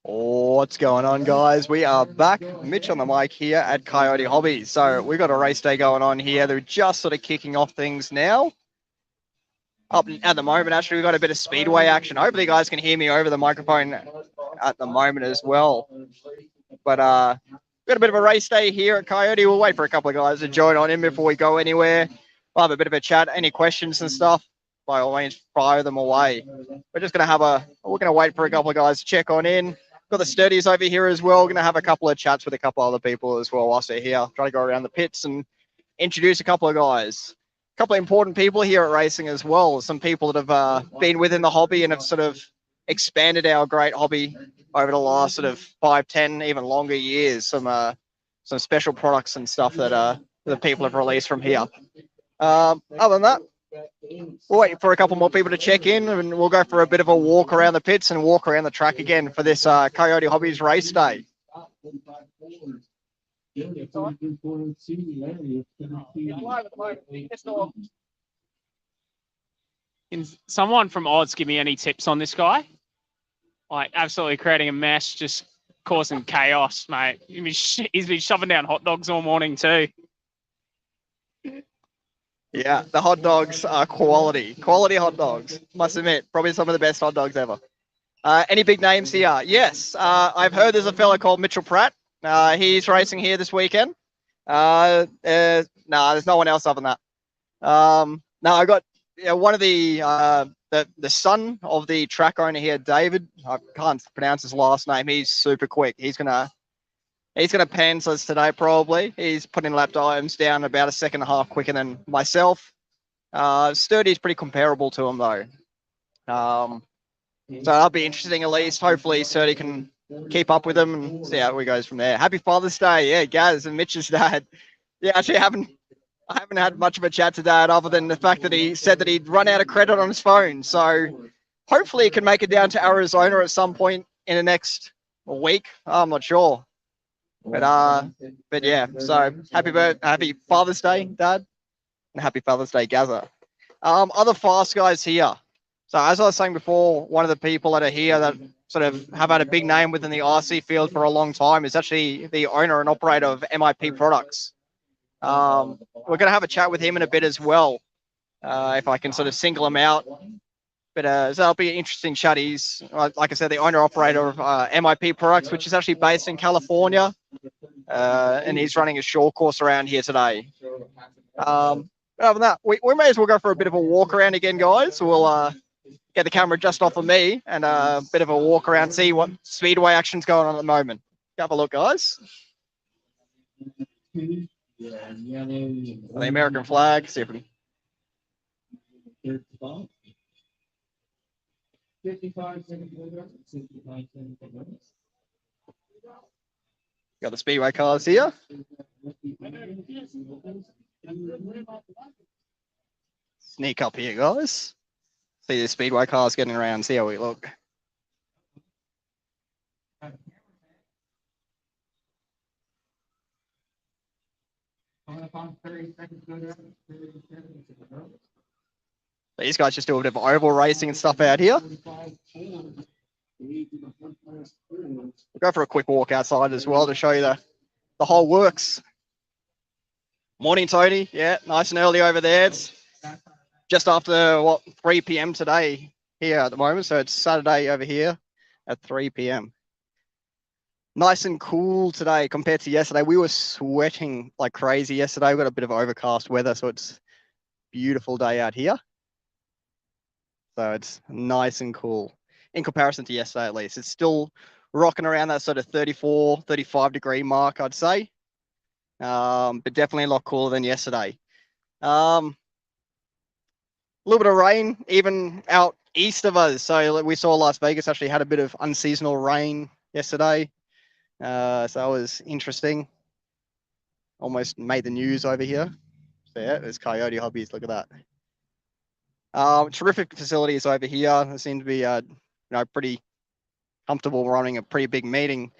What's going on, guys? We are back. Mitch on the mic here at Coyote Hobbies. So we've got a race day going on here. They're just sort of kicking off things now. Up at the moment, actually, we've got a bit of speedway action. Hopefully, you guys can hear me over the microphone at the moment as well. But we've got a bit of a race day here at Coyote. We'll wait for a couple of guys to join on in before we go anywhere. We'll have a bit of a chat. Any questions and stuff, by all means, fire them away. We're just going to we're going to wait for a couple of guys to check on in. Got the sturdies over here as well. Going to have a couple of chats with a couple other people as well whilst they're here. Try to go around the pits and introduce a couple of guys. A couple of important people here at racing as well. Some people that have been within the hobby and have sort of expanded our great hobby over the last sort of 5, 10, even longer years. Some special products and stuff that the people have released from here. Other than that, we'll wait for a couple more people to check in, and we'll go for a bit of a walk around the pits and walk around the track again for this Coyote Hobbies race day. Can someone from Odds give me any tips on this guy? Like, absolutely creating a mess, just causing chaos, mate. He's been shoving down hot dogs all morning too. Yeah, the hot dogs are quality hot dogs. Must admit, probably some of the best hot dogs ever. Any big names here? Yes, I've heard there's a fella called Mitchell Pratt. He's racing here this weekend. No, there's no one else other than that. No, I got one of the son of the track owner here, David. I can't pronounce his last name. He's super quick. He's gonna pants us today probably. He's putting lap times down about a second and a half quicker than myself. Sturdy is pretty comparable to him though. So that'll be interesting at least. Hopefully Sturdy can keep up with him and see how it goes from there. Happy Father's Day. Yeah, Gaz and Mitch's dad. Yeah, actually I haven't had much of a chat to Dad other than the fact that he said that he'd run out of credit on his phone. So hopefully he can make it down to Arizona at some point in the next week. I'm not sure. But yeah, so happy Father's Day, Dad. And happy Father's Day, Gaza. Other fast guys here. So as I was saying before, one of the people that are here that sort of have had a big name within the RC field for a long time is actually the owner and operator of MIP Products. We're going to have a chat with him in a bit as well, if I can sort of single him out. But so that'll be an interesting chat. He's, like I said, the owner-operator of MIP Products, which is actually based in California, and he's running a short course around here today. Other than that, we may as well go for a bit of a walk around again, guys. We'll get the camera just off of me and a bit of a walk around, see what speedway action's going on at the moment. Have a look, guys. The American flag. See if we can... Got the speedway cars here. Sneak up here, guys. See the speedway cars getting around. See how we look. These guys just do a bit of oval racing and stuff out here. We'll go for a quick walk outside as well to show you the whole works. Morning, Tony. Yeah, nice and early over there. It's just after, 3 p.m. today here at the moment. So it's Saturday over here at 3 p.m. Nice and cool today compared to yesterday. We were sweating like crazy yesterday. We've got a bit of overcast weather, so it's a beautiful day out here. So it's nice and cool in comparison to yesterday, at least. It's still rocking around that sort of 34, 35 degree mark, I'd say. But definitely a lot cooler than yesterday. A little bit of rain, even out east of us. So we saw Las Vegas actually had a bit of unseasonal rain yesterday. So that was interesting. Almost made the news over here. So yeah, there's Coyote Hobbies. Look at that. Terrific facilities over here. They seem to be, pretty comfortable running a pretty big meeting.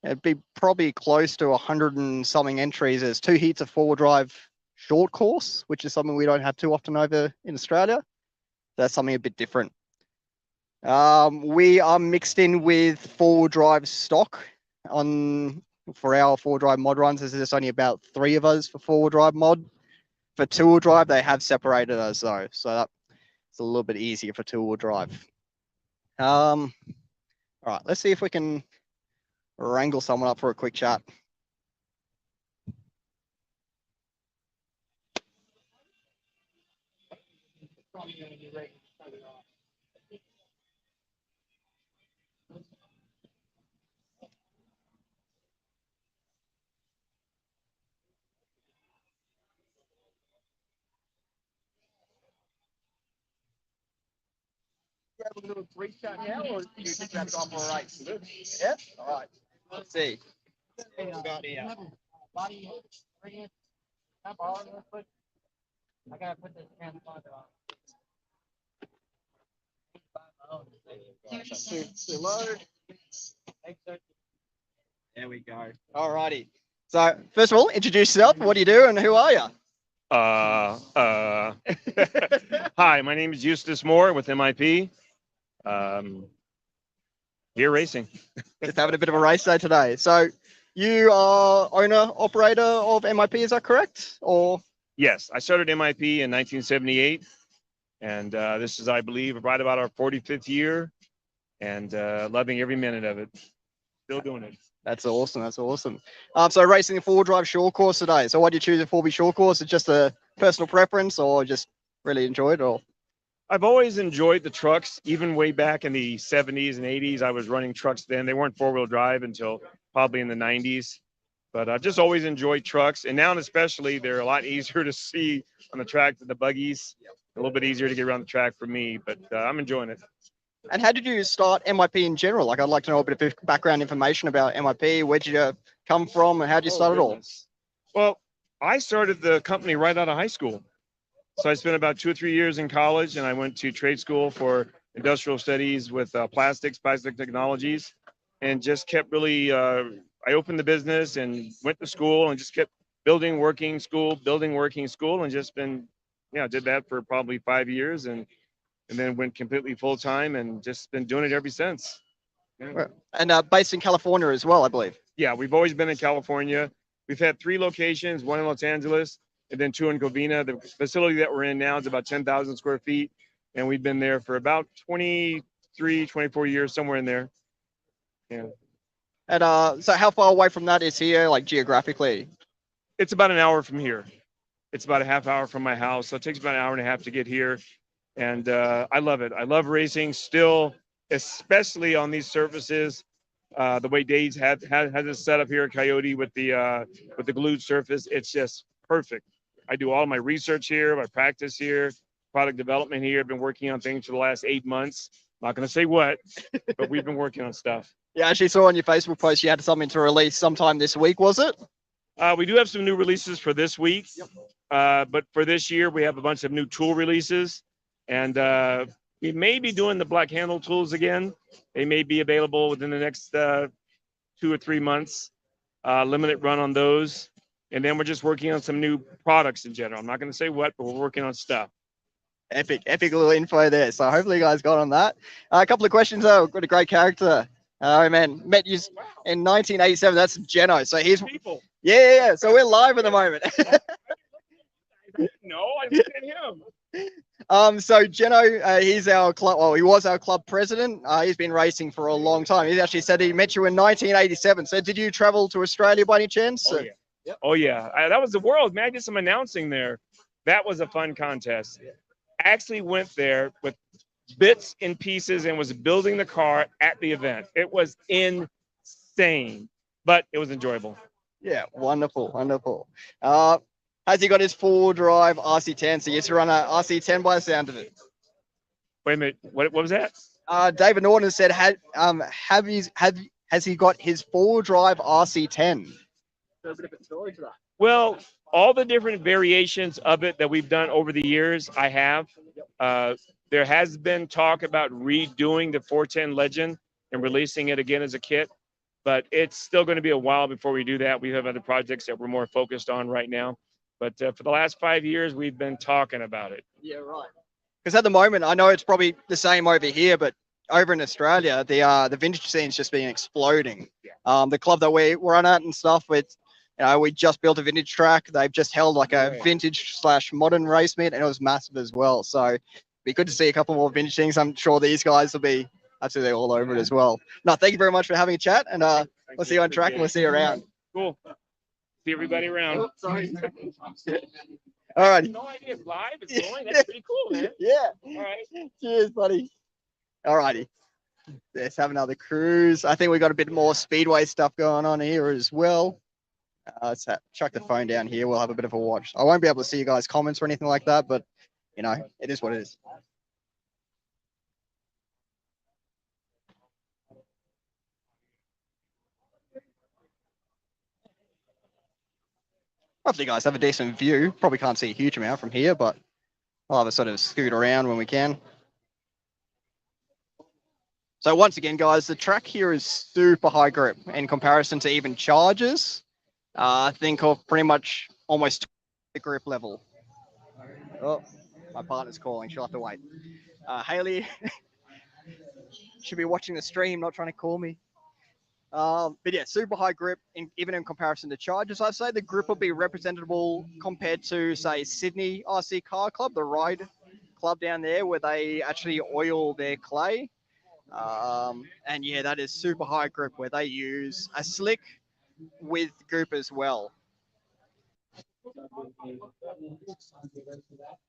It'd be probably close to 100 and something entries. There's 2 heats of 4-wheel drive short course, which is something we don't have too often over in Australia. That's something a bit different. We are mixed in with four-wheel drive stock for our four-wheel drive mod runs. There's only about 3 of us for four-wheel drive mod. For two-wheel drive, they have separated us though, so that's a little bit easier for two-wheel drive. All right, let's see if we can wrangle someone up for a quick chat. Yeah, we're going to do a brief chat now, or you just have gone for a race? Yeah? All right. Let's see. What we got here? I gotta put this camera on. There we go. All righty. So first of all, introduce yourself. What do you do, and who are you? Hi, my name is Eustace Moore with MIP. Here racing. Just having a bit of a race day today. So you are owner, operator of MIP, is that correct? Or Yes, I started MIP in 1978, and this is, I believe, right about our 45th year, and loving every minute of it. Still doing it. That's awesome. That's awesome. So racing the four-wheel drive short course today. So why do you choose a 4B short course? It's just a personal preference, or just really enjoyed it? Or I've always enjoyed the trucks, even way back in the 70s and 80s. I was running trucks then. They weren't four-wheel drive until probably in the 90s. But I've just always enjoyed trucks. And now, especially, they're a lot easier to see on the track than the buggies. A little bit easier to get around the track for me, but I'm enjoying it. And how did you start MIP in general? Like, I'd like to know a bit of background information about MIP. Where did you come from, and how did you start it all? Well, I started the company right out of high school. So I spent about 2 or 3 years in college, and I went to trade school for industrial studies with plastic technologies, and just kept really, I opened the business and went to school and just kept building, working, school, and just been, did that for probably 5 years, and then went completely full time and just been doing it ever since. Yeah. And based in California as well, I believe. Yeah, we've always been in California. We've had 3 locations, one in Los Angeles, and then 2 in Covina. The facility that we're in now is about 10,000 square feet, and we've been there for about 23, 24 years, somewhere in there. Yeah. And so how far away from that is here, like geographically? It's about an hour from here. It's about a half hour from my house, so it takes about an hour and a half to get here. And I love it. I love racing still, especially on these surfaces. The way Dave's has it set up here at Coyote with the glued surface, it's just perfect. I do all my research here, my practice here, product development here. I've been working on things for the last 8 months. Not going to say what, but we've been working on stuff. Yeah, I actually saw on your Facebook post you had something to release sometime this week, was it? We do have some new releases for this week, but for this year, we have a bunch of new tool releases. And we may be doing the black handle tools again. They may be available within the next 2 or 3 months. Limited run on those. And then we're just working on some new products in general. I'm not going to say what, but we're working on stuff. Epic little info there. So hopefully you guys got on that. A couple of questions though. Got a great character. Oh man, met you in 1987. That's Geno. So he's people. Yeah. So we're live at the moment. No, I looked at him. So Geno, he's our club. Well, he was our club president. He's been racing for a long time. He actually said he met you in 1987. So did you travel to Australia by any chance? Oh yeah. Yep. Oh yeah. That was the world, man. I did some announcing there. That was a fun contest. Actually went there with bits and pieces and was building the car at the event. It was insane, but it was enjoyable. Yeah, wonderful. Has he got his full drive RC10? So he used to run a RC10 by the sound of it. Wait a minute. What was that? David Norton said, has he got his full drive RC10? There's a bit of a story to that. Well, all the different variations of it that we've done over the years, I have. There has been talk about redoing the 410 Legend and releasing it again as a kit, but it's still going to be a while before we do that. We have other projects that we're more focused on right now. But for the last 5 years, we've been talking about it. Yeah, right. Because at the moment, I know it's probably the same over here, but over in Australia, the vintage scene's just been exploding. The club that we run at and stuff, we just built a vintage track. They've just held like a Right. vintage/modern race meet, and it was massive as well. So it'd be good to see a couple more vintage things. I'm sure these guys will be absolutely all over it as well. No, thank you very much for having a chat, and we'll see you on track and we'll see you around. Cool. See everybody around. Oh, sorry. All right. No idea it's live. It's going. That's pretty cool, man. Yeah. All right. Cheers, buddy. All righty. Let's have another cruise. I think we got a bit more speedway stuff going on here as well. Let's chuck the phone down here. We'll have a bit of a watch. I won't be able to see you guys' comments or anything like that, but it is what it is. Hopefully you guys have a decent view. Probably can't see a huge amount from here, but I'll have a sort of scoot around when we can. So once again, guys, the track here is super high grip in comparison to even charges. I think of pretty much almost the grip level. Oh, my partner's calling. She'll have to wait. Haley should be watching the stream, not trying to call me. But yeah, super high grip, even in comparison to charges. I'd say the grip will be representable compared to, say, Sydney RC Car Club, the ride club down there, where they actually oil their clay. And yeah, that is super high grip, where they use a slick with grip as well.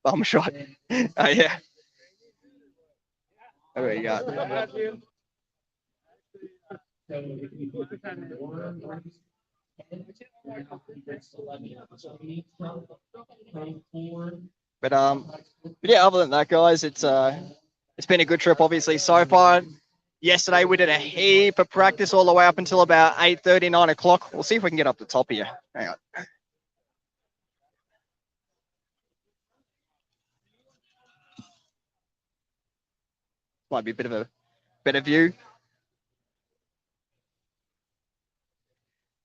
Bum shot. Oh yeah. There we go. But yeah, other than that, guys, it's been a good trip, obviously, so far. Yesterday we did a heap of practice all the way up until about 8:30, 9 o'clock. We'll see if we can get up the top here. Hang on. Might be a bit of a better view.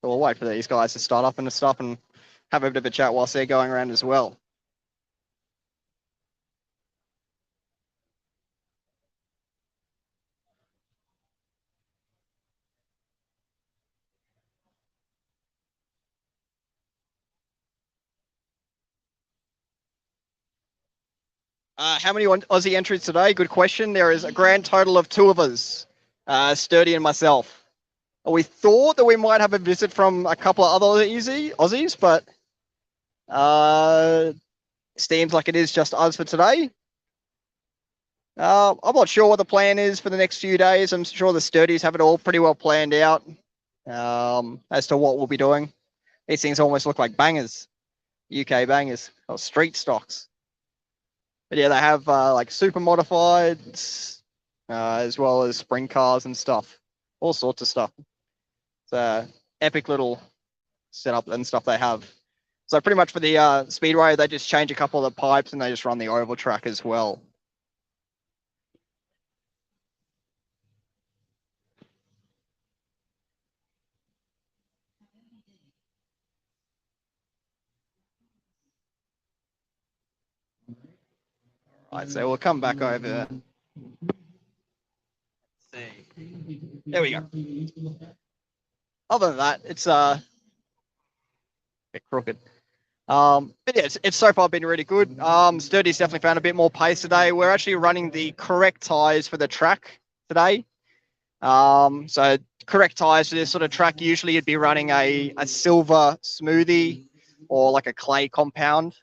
So we'll wait for these guys to start up and stuff and have a bit of a chat whilst they're going around as well. How many Aussie entries today? Good question. There is a grand total of 2 of us, Sturdy and myself. We thought that we might have a visit from a couple of other Aussies, but seems like it is just us for today. I'm not sure what the plan is for the next few days. I'm sure the Sturdies have it all pretty well planned out as to what we'll be doing. These things almost look like bangers, UK bangers, or street stocks. But yeah, they have like super modifieds, as well as spring cars and stuff, all sorts of stuff. It's a epic little setup and stuff they have. So pretty much for the speedway, they just change a couple of the pipes and they just run the oval track as well. Right, so we'll come back over. Let's see. There we go. Other than that, it's a bit crooked. But yeah, it's so far been really good. Sturdy's definitely found a bit more pace today. We're actually running the correct tires for the track today. So correct tires for this sort of track, usually you'd be running a silver smoothie or like a clay compound,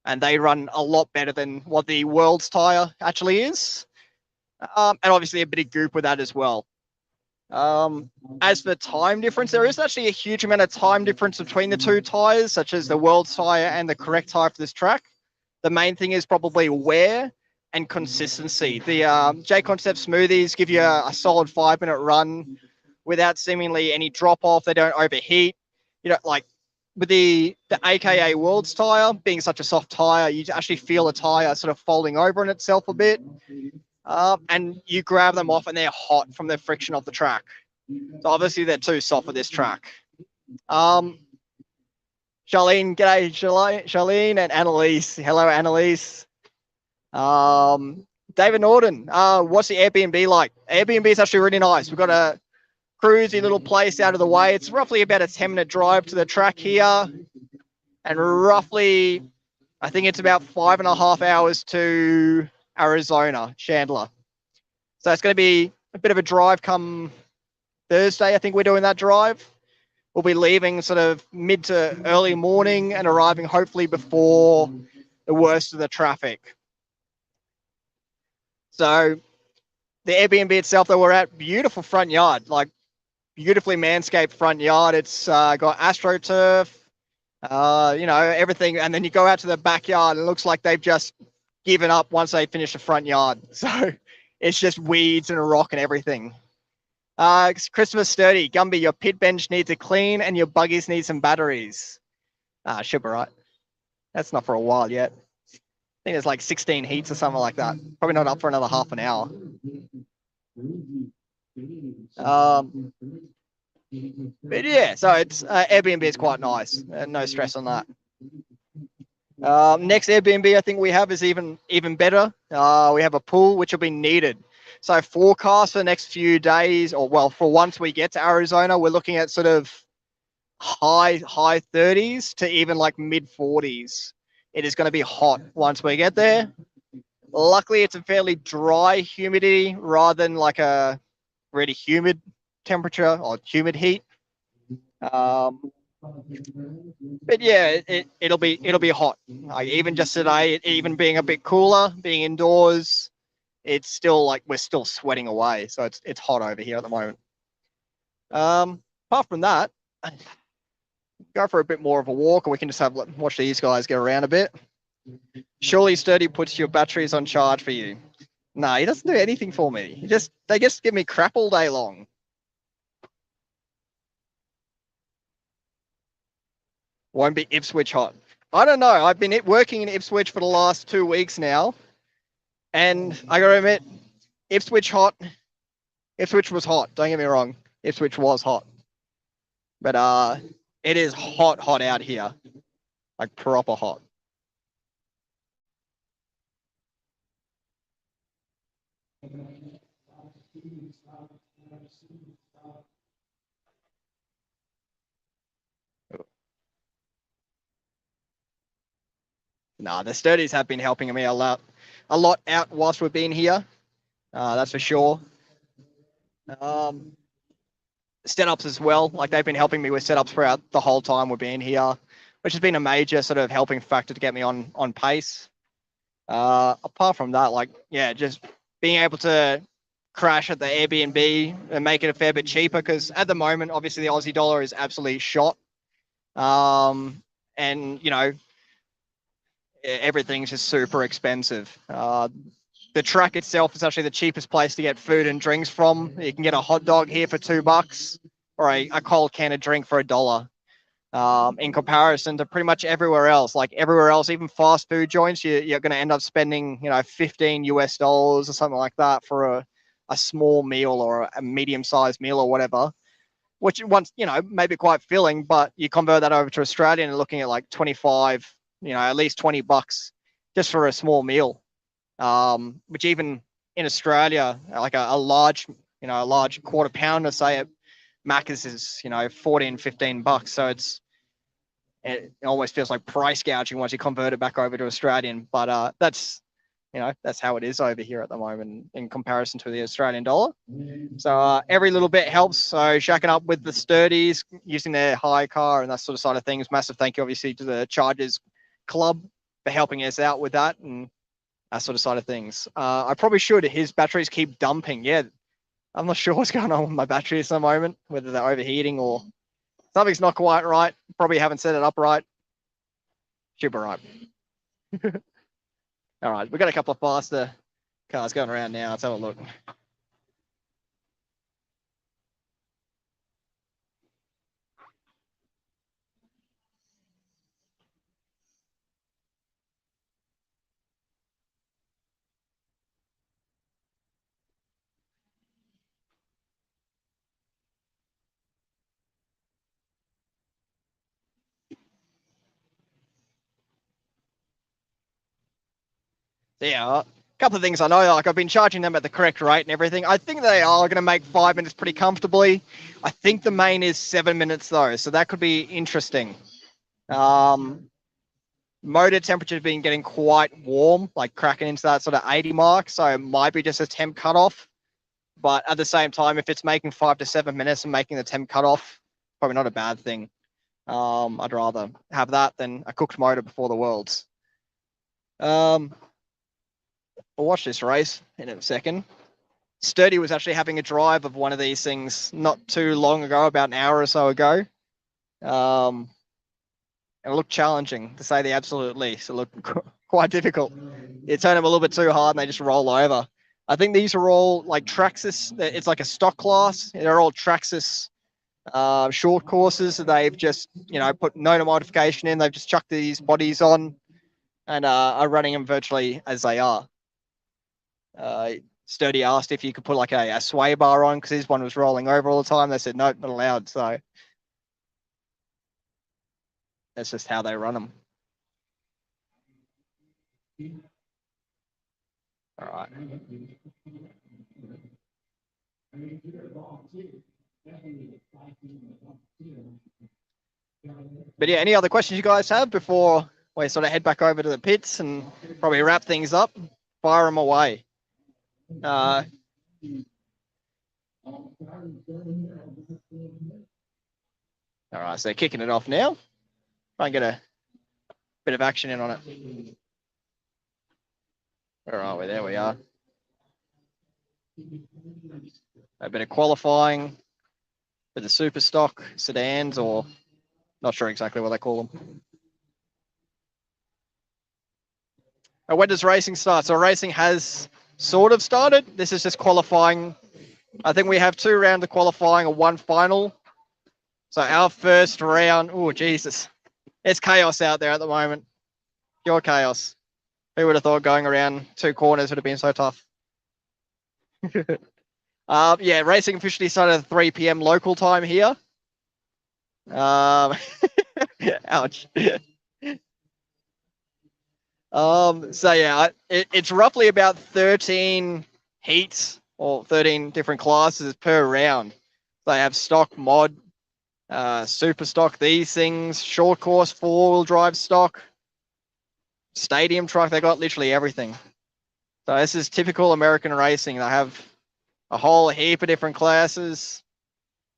and they run a lot better than what the world's tire actually is. And obviously a bit of goop with that as well. As for time difference, there is actually a huge amount of time difference between the 2 tires, such as the world's tire and the correct tire for this track. The main thing is probably wear and consistency. The J-Concept smoothies give you a solid 5-minute run without seemingly any drop off. They don't overheat. Like with the AKA World's tire being such a soft tire, you actually feel the tire sort of folding over on itself a bit. And you grab them off and they're hot from the friction of the track. So obviously they're too soft for this track. Charlene, g'day, Charlene and Annalise. Hello, Annalise. David Norton, what's the Airbnb like? Airbnb is actually really nice. We've got a cruisy little place out of the way. It's roughly about a 10-minute drive to the track here, and roughly, I think it's about 5.5 hours to Arizona, Chandler. So it's going to be a bit of a drive come Thursday. I think we're doing that drive. We'll be leaving sort of mid to early morning and arriving hopefully before the worst of the traffic. So the Airbnb itself that we're at, beautiful front yard, like beautifully manscaped front yard. It's got AstroTurf, everything. And then you go out to the backyard, and it looks like they've just given up once they finish the front yard. So it's just weeds and a rock and everything. Christopher Sturdy, Gumby, your pit bench needs a clean and your buggies need some batteries. Should be right. That's not for a while yet. I think there's like 16 heats or something like that. Probably not up for another half an hour. But yeah, so it's Airbnb is quite nice. No stress on that. Next Airbnb I think we have is even better. We have a pool which will be needed. So forecast for the next few days, or well, for once we get to Arizona, we're looking at sort of high 30s to even like mid 40s. It is going to be hot once we get there. Luckily, it's a fairly dry humidity rather than like a really humid temperature or humid heat. But yeah, it'll be hot. Like even just today, even being a bit cooler, being indoors, it's still like we're still sweating away. So it's hot over here at the moment. Apart from that, go for a bit more of a walk, or we can just watch these guys go around a bit. Surely Sturdy puts your batteries on charge for you. No, he doesn't do anything for me. They just give me crap all day long. Won't be Ipswich hot. I don't know. I've been working in Ipswich for the last 2 weeks now, and I gotta admit, Ipswich hot. Ipswich was hot. Don't get me wrong. Ipswich was hot, but it is hot out here, like proper hot. Nah, the sturdies have been helping me a lot out whilst we've been here. That's for sure. Setups as well. Like they've been helping me with setups throughout the whole time we've been here, which has been a major sort of helping factor to get me on pace. Apart from that, like, yeah, just being able to crash at the Airbnb and make it a fair bit cheaper, because at the moment, obviously the Aussie dollar is absolutely shot. And, everything's just super expensive. The track itself is actually the cheapest place to get food and drinks from. You can get a hot dog here for $2 or a cold can of drink for $1. In comparison to pretty much everywhere else, like everywhere else, even fast food joints, you're going to end up spending, $15 or something like that for a small meal or a medium-sized meal or whatever, which once, maybe quite filling, but you convert that over to Australian and looking at like 25, at least $20 just for a small meal. Which even in Australia, like a large quarter pounder, say at Macca's is, $14, $15. So it almost feels like price gouging once you convert it back over to Australian. But that's how it is over here at the moment in comparison to the Australian dollar. So every little bit helps. So shacking up with the sturdies, using their hire car and that sort of side of things. Massive thank you, obviously, to the Chargers Club for helping us out with that and that sort of side of things. I probably should. His batteries keep dumping. Yeah, I'm not sure what's going on with my batteries at the moment, whether they're overheating or something's not quite right. Probably haven't set it up right. Should be right. All right, we've got a couple of faster cars going around now. Let's have a look. Yeah, a couple of things I know. Like I've been charging them at the correct rate and everything. I think they are going to make 5 minutes pretty comfortably. I think the main is 7 minutes though, so that could be interesting. Motor temperature's been getting quite warm, like cracking into that sort of 80 mark. So it might be just a temp cutoff. But at the same time, if it's making 5 to 7 minutes and making the temp cutoff, probably not a bad thing. I'd rather have that than a cooked motor before the Worlds. We'll watch this race in a second. Sturdy was actually having a drive of one of these things not too long ago, about an hour or so ago. And it looked challenging, to say the absolute least. It looked quite difficult. You turn them a little bit too hard and they just roll over. I think these are all like Traxxas. It's like a stock class. They're all Traxxas short courses. They've just, put no modification in. They've just chucked these bodies on and are running them virtually as they are. Sturdy asked if you could put like a sway bar on because his one was rolling over all the time. They said, no, not allowed. So that's just how they run them. All right. But yeah, any other questions you guys have before we sort of head back over to the pits and probably wrap things up? Fire them away. All right, so kicking it off now. Try and get a bit of action in on it. Where are we? There we are. A bit of qualifying for the super stock sedans, or not sure exactly what they call them. When does racing start? So racing has sort of started. This is just qualifying. I think we have 2 rounds of qualifying and 1 final. So our first round, oh, Jesus. It's chaos out there at the moment. Pure chaos. Who would have thought going around 2 corners would have been so tough? Yeah, racing officially started at 3 p.m. local time here. Ouch. So yeah, it's roughly about 13 heats or 13 different classes per round. They have stock, mod, super stock, these things, short course, 4-wheel drive stock, stadium truck. They got literally everything. So this is typical American racing. They have a whole heap of different classes.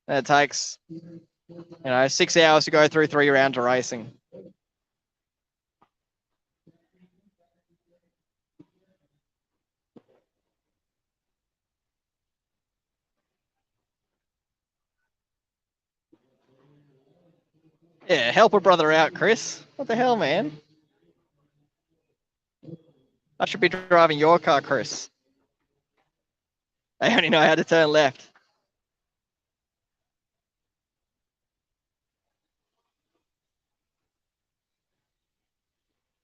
And it takes, 6 hours to go through 3 rounds of racing. Yeah, help a brother out, Chris. What the hell, man? I should be driving your car, Chris. They only know how to turn left.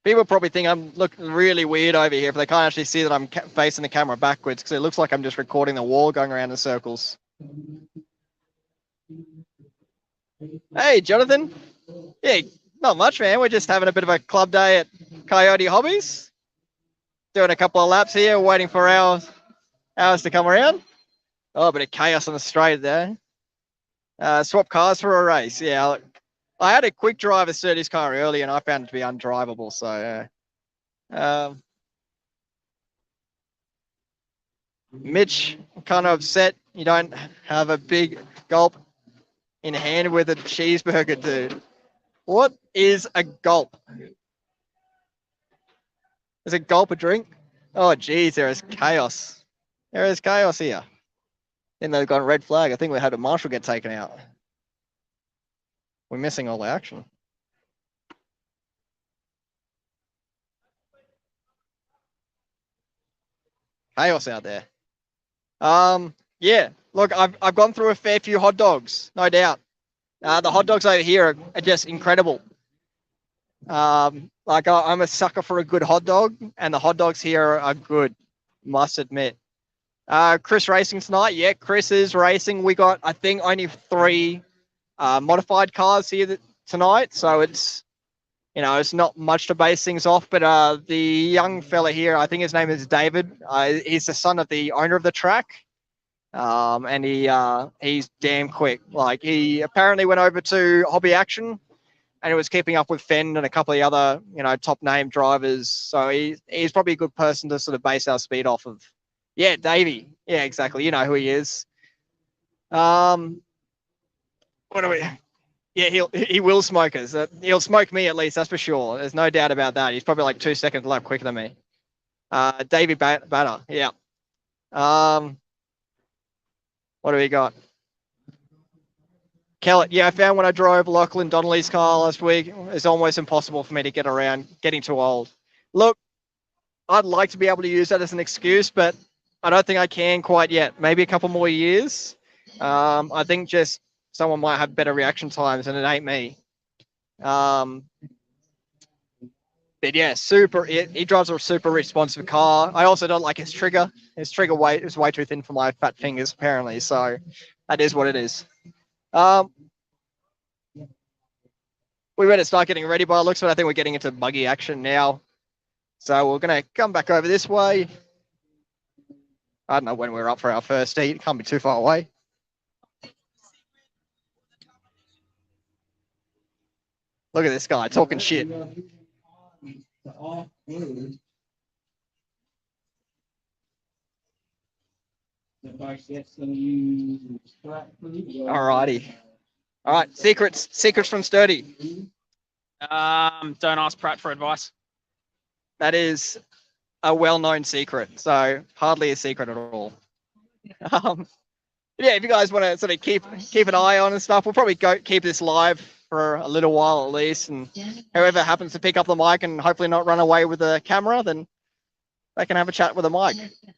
People probably think I'm looking really weird over here if they can't actually see that I'm facing the camera backwards, because it looks like I'm just recording the wall going around in circles. Hey, Jonathan. Yeah, not much, man. We're just having a bit of a club day at Coyote Hobbies. Doing a couple of laps here, waiting for hours to come around. Oh, a bit of chaos on the straight there. Swap cars for a race. Yeah, I had a quick drive of Sturdy's car earlier, and I found it to be undrivable. So, Mitch, kind of upset you don't have a big gulp in hand with a cheeseburger, dude. What is a gulp? Is a gulp a drink? Oh, geez, there is chaos. There is chaos here. Then they've got a red flag. I think we had a marshal get taken out. We're missing all the action. Chaos out there. Yeah, look, I've gone through a fair few hot dogs, no doubt. The hot dogs over here are just incredible. Like I'm a sucker for a good hot dog, and the hot dogs here are good, must admit. Chris racing tonight. Yeah, Chris is racing. We got, I think, only 3 modified cars here tonight, so it's it's not much to base things off, but the young fella here, I think his name is David. He's the son of the owner of the track. And he's damn quick. Like, he apparently went over to Hobby Action and he was keeping up with Fenn and a couple of the other, top name drivers. So he's probably a good person to sort of base our speed off of. Yeah, Davey. Yeah, exactly. You know who he is. What do we? Yeah, he will smoke us. He'll smoke me at least, that's for sure. There's no doubt about that. He's probably like 2 seconds lap quicker than me. Davey Batter. Yeah. What do we got? Kellett, yeah, I found when I drove Lachlan Donnelly's car last week, it's almost impossible for me to get around, getting too old. Look, I'd like to be able to use that as an excuse, but I don't think I can quite yet. Maybe a couple more years. I think just someone might have better reaction times, and it ain't me. But yeah, he drives a super responsive car. I also don't like his trigger. His trigger weight is way too thin for my fat fingers, apparently. So that is what it is. We better start getting ready by the looks of it. I think we're getting into buggy action now. So we're going to come back over this way. I don't know when we're up for our first heat. It can't be too far away. Look at this guy talking shit. Alrighty. All right, secrets from Sturdy. Don't ask Pratt for advice. That is a well-known secret, so hardly a secret at all. Yeah, if you guys want to sort of keep an eye on and stuff, we'll probably keep this live for a little while at least, and whoever happens to pick up the mic and hopefully not run away with the camera, then they can have a chat with the mic.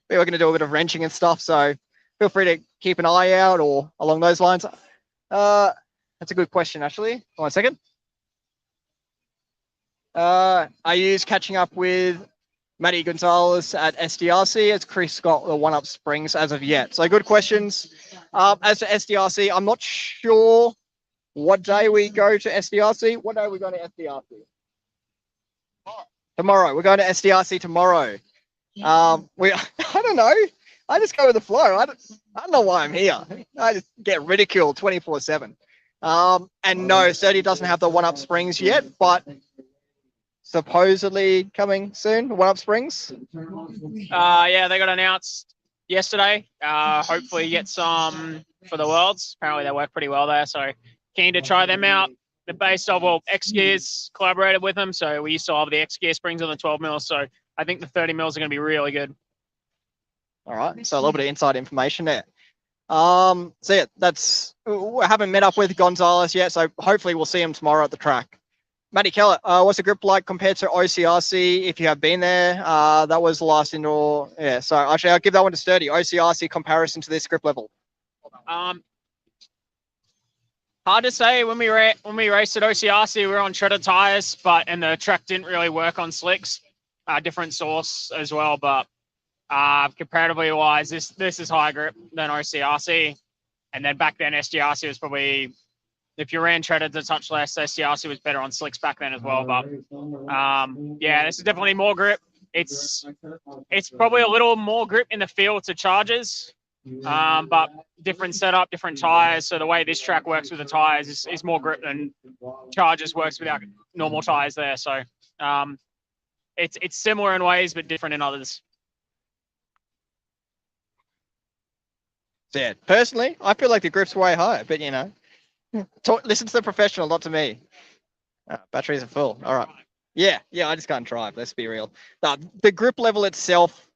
We're going to do a bit of wrenching and stuff, so feel free to keep an eye out or along those lines. That's a good question, actually. 1 second. I use catching up with Matty Gonzalez at SDRC. As Chris got the one-up springs as of yet. So good questions. As for SDRC, I'm not sure what day we go to SDRC. What day are we going to SDRC? Tomorrow. We're going to SDRC tomorrow. I don't know. I just go with the flow. I don't know why I'm here. I just get ridiculed 24/7. And no, Sturdy doesn't have the one-up springs yet, but supposedly coming soon. One-up springs. Yeah, they got announced yesterday. Hopefully get some for the Worlds. Apparently they work pretty well there, so keen to try them out. They're based off X Gears collaborated with them, so we used to have the X Gear springs on the 12 mils. So I think the 30 mils are going to be really good. All right, so a little bit of inside information there. So yeah, we haven't met up with Gonzalez yet, so hopefully we'll see him tomorrow at the track. Matty Kellett, what's the grip like compared to OCRC if you have been there? That was the last indoor. Yeah, so actually I'll give that one to Sturdy. OCRC comparison to this grip level. Hard to say. When we raced at OCRC, we were on shredder tires, and the track didn't really work on slicks. Different source as well, but comparatively wise, this is higher grip than OCRC. And then back then, SDRC was probably, if you ran shredded a touch less, SDRC was better on slicks back then as well. But yeah, this is definitely more grip. It's probably a little more grip in the field to Chargers, but different setup, different tires. So the way this track works with the tires is more grip than Chargers works without normal tires there. So it's similar in ways, but different in others. Yeah, personally, I feel like the grip's way higher, but listen to the professional, not to me. Batteries are full. All right. Yeah, I just can't drive. Let's be real. The grip level itself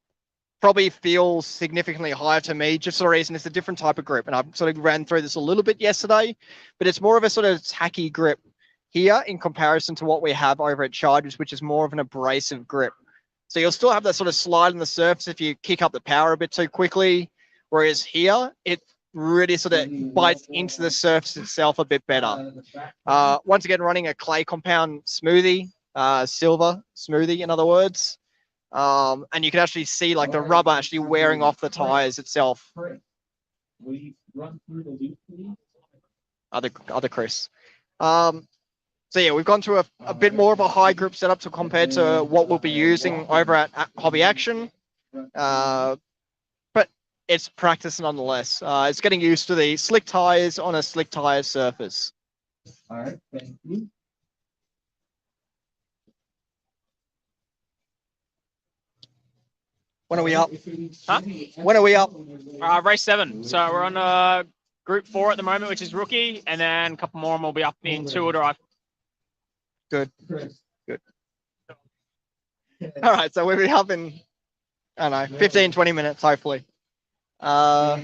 probably feels significantly higher to me, just for the reason it's a different type of grip. And I sort of ran through this a little bit yesterday, but it's more of a sort of tacky grip here in comparison to what we have over at Chargers, which is more of an abrasive grip. So you'll still have that sort of slide on the surface if you kick up the power a bit too quickly. Whereas here, it really sort of bites into the surface itself a bit better. Once again, running a clay compound smoothie, silver smoothie, in other words. And you can actually see like the rubber actually wearing off the tires itself. Other Chris. So yeah, we've gone to a bit more of a high group setup to compared to what we'll be using over at Hobby Action. But it's practice nonetheless. It's getting used to the slick tires on a slick tire surface. All right, thank you. When are we up? Huh? When are we up? Race 7. So we're on Group 4 at the moment, which is rookie, and then a couple more and we'll be up in two-wheel drive. Good. All right, so we'll be up in, I don't know, 15, 20 minutes, hopefully. Yeah,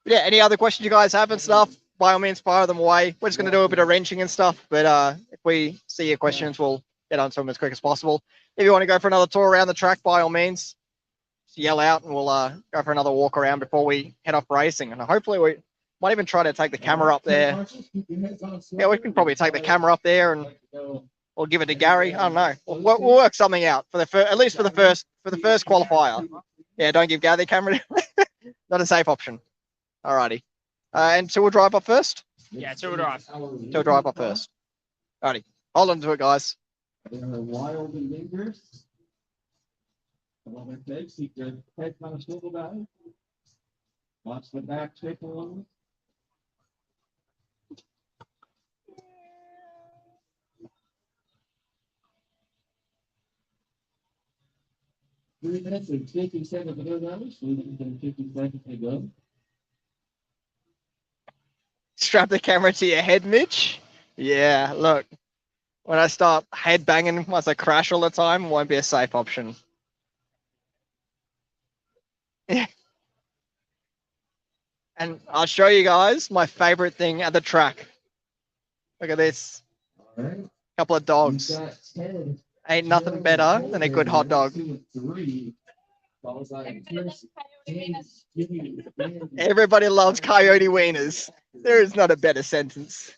any other questions you guys have and stuff, by all means, fire them away. We're just going to do a bit of wrenching and stuff, but if we see your questions, we'll get onto them as quick as possible. If you want to go for another tour around the track, by all means, just yell out and we'll go for another walk around before we head off racing. And hopefully we might even try to take the camera up there. Yeah, we can probably take the camera up there and or give it to Gary. I don't know. We'll work something out for the at least for the first qualifier. Yeah, don't give Gary the camera. Not a safe option. Alrighty. And two will drive up first. Yeah, two-wheel drive. Two will drive up first. Alrighty. Hold on to it, guys. They are wild and dangerous. Come on, folks, keep your head kind of swivel down. Watch the back check along. Three minutes and 50 seconds to go, guys. 50 seconds to go. Strap the camera to your head, Mitch. Yeah, look. When I start head banging once I crash all the time, it won't be a safe option. Yeah. And I'll show you guys my favorite thing at the track. Look at this. All right. Couple of dogs. You've got 10. Ain't nothing better than a good hot dog. 2 and 3. Follows by Chris, James, Jimmy, Randy. Everybody loves Coyote wieners. There is not a better sentence.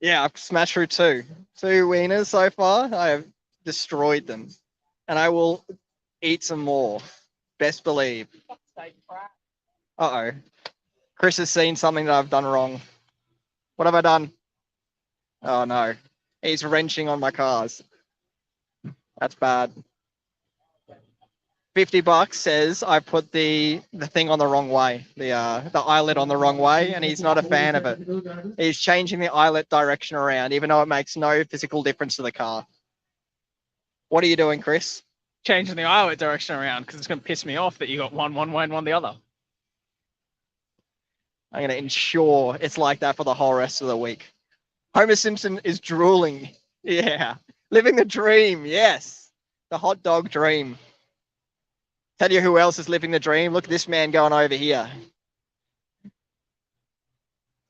Yeah, I've smashed through two wieners so far. I have destroyed them. And I will eat some more. Best believe. Uh-oh. Chris has seen something that I've done wrong. What have I done? Oh, no. He's wrenching on my cars. That's bad. $50 says I put the thing on the wrong way, the eyelet on the wrong way, and he's not a fan of it. He's changing the eyelet direction around, even though it makes no physical difference to the car. What are you doing, Chris? Changing the eyelet direction around because it's going to piss me off that you got one way and one the other. I'm going to ensure it's like that for the whole rest of the week. Homer Simpson is drooling. Yeah. Living the dream. Yes. The hot dog dream. Tell you who else is living the dream. Look at this man going over here.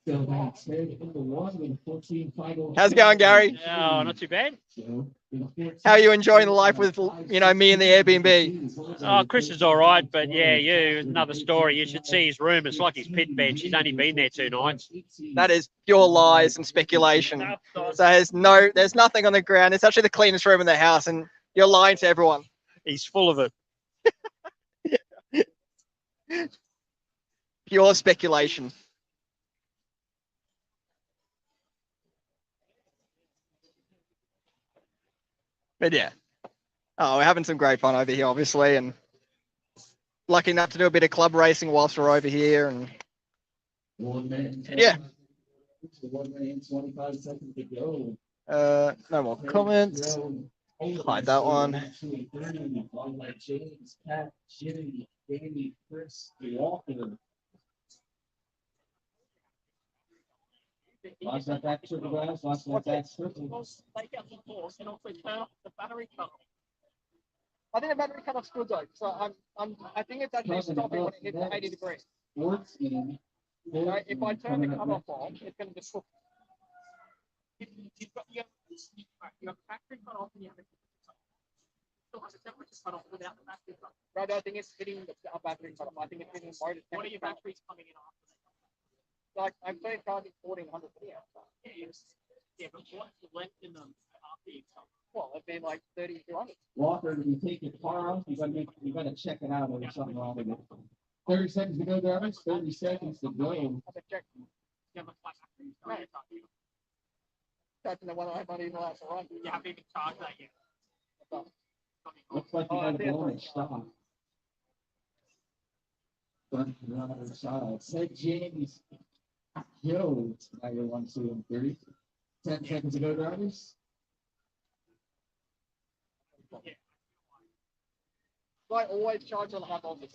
How's How's it going, Gary? Oh, not too bad. How are you enjoying the life with, you know, me and the Airbnb? Oh, Chris is all right, but yeah, another story. You should see his room. It's like his pit bed. She's only been there 2 nights. That is pure lies and speculation. So there's nothing on the ground. It's actually the cleanest room in the house, and you're lying to everyone. He's full of it. Pure speculation. But yeah. Oh, we're having some great fun over here, obviously, and lucky enough to do a bit of club racing whilst we're over here. And yeah. 1 minute, 25 seconds to go. No more comments. Hide that one. James, Pat, Jimmy, Danny, Chris, Walker. Watch that back circle, guys. Watch that back circle. I think the battery cutoff's good though. So I think it's actually stopping when it hits 80 degrees. 14. So if I turn the cutoff off, it's going to just hook. You've got factory cutoff and you have a still has a temperature cutoff without the battery cutoff. Right, I think it's hitting the battery cutoff. I think it's hitting the motor. What are your batteries coming in after? Like I'm saying, charging 1400 for the outside. Yeah, but what's left in them after you come? Well, it'd be like 3200. Walker, when you take your car off, you gotta check it out. There's something wrong with it. 30 seconds to go, guys. 30 seconds to go. Check. You have a flat battery. charging the one I might even last run. You haven't even charged that yet. Looks like you got a bonus shot. But not on the side. Said James. Yo, now you're 1, 2, and 3. 10 seconds to go, drivers. I always charge on the high voltage.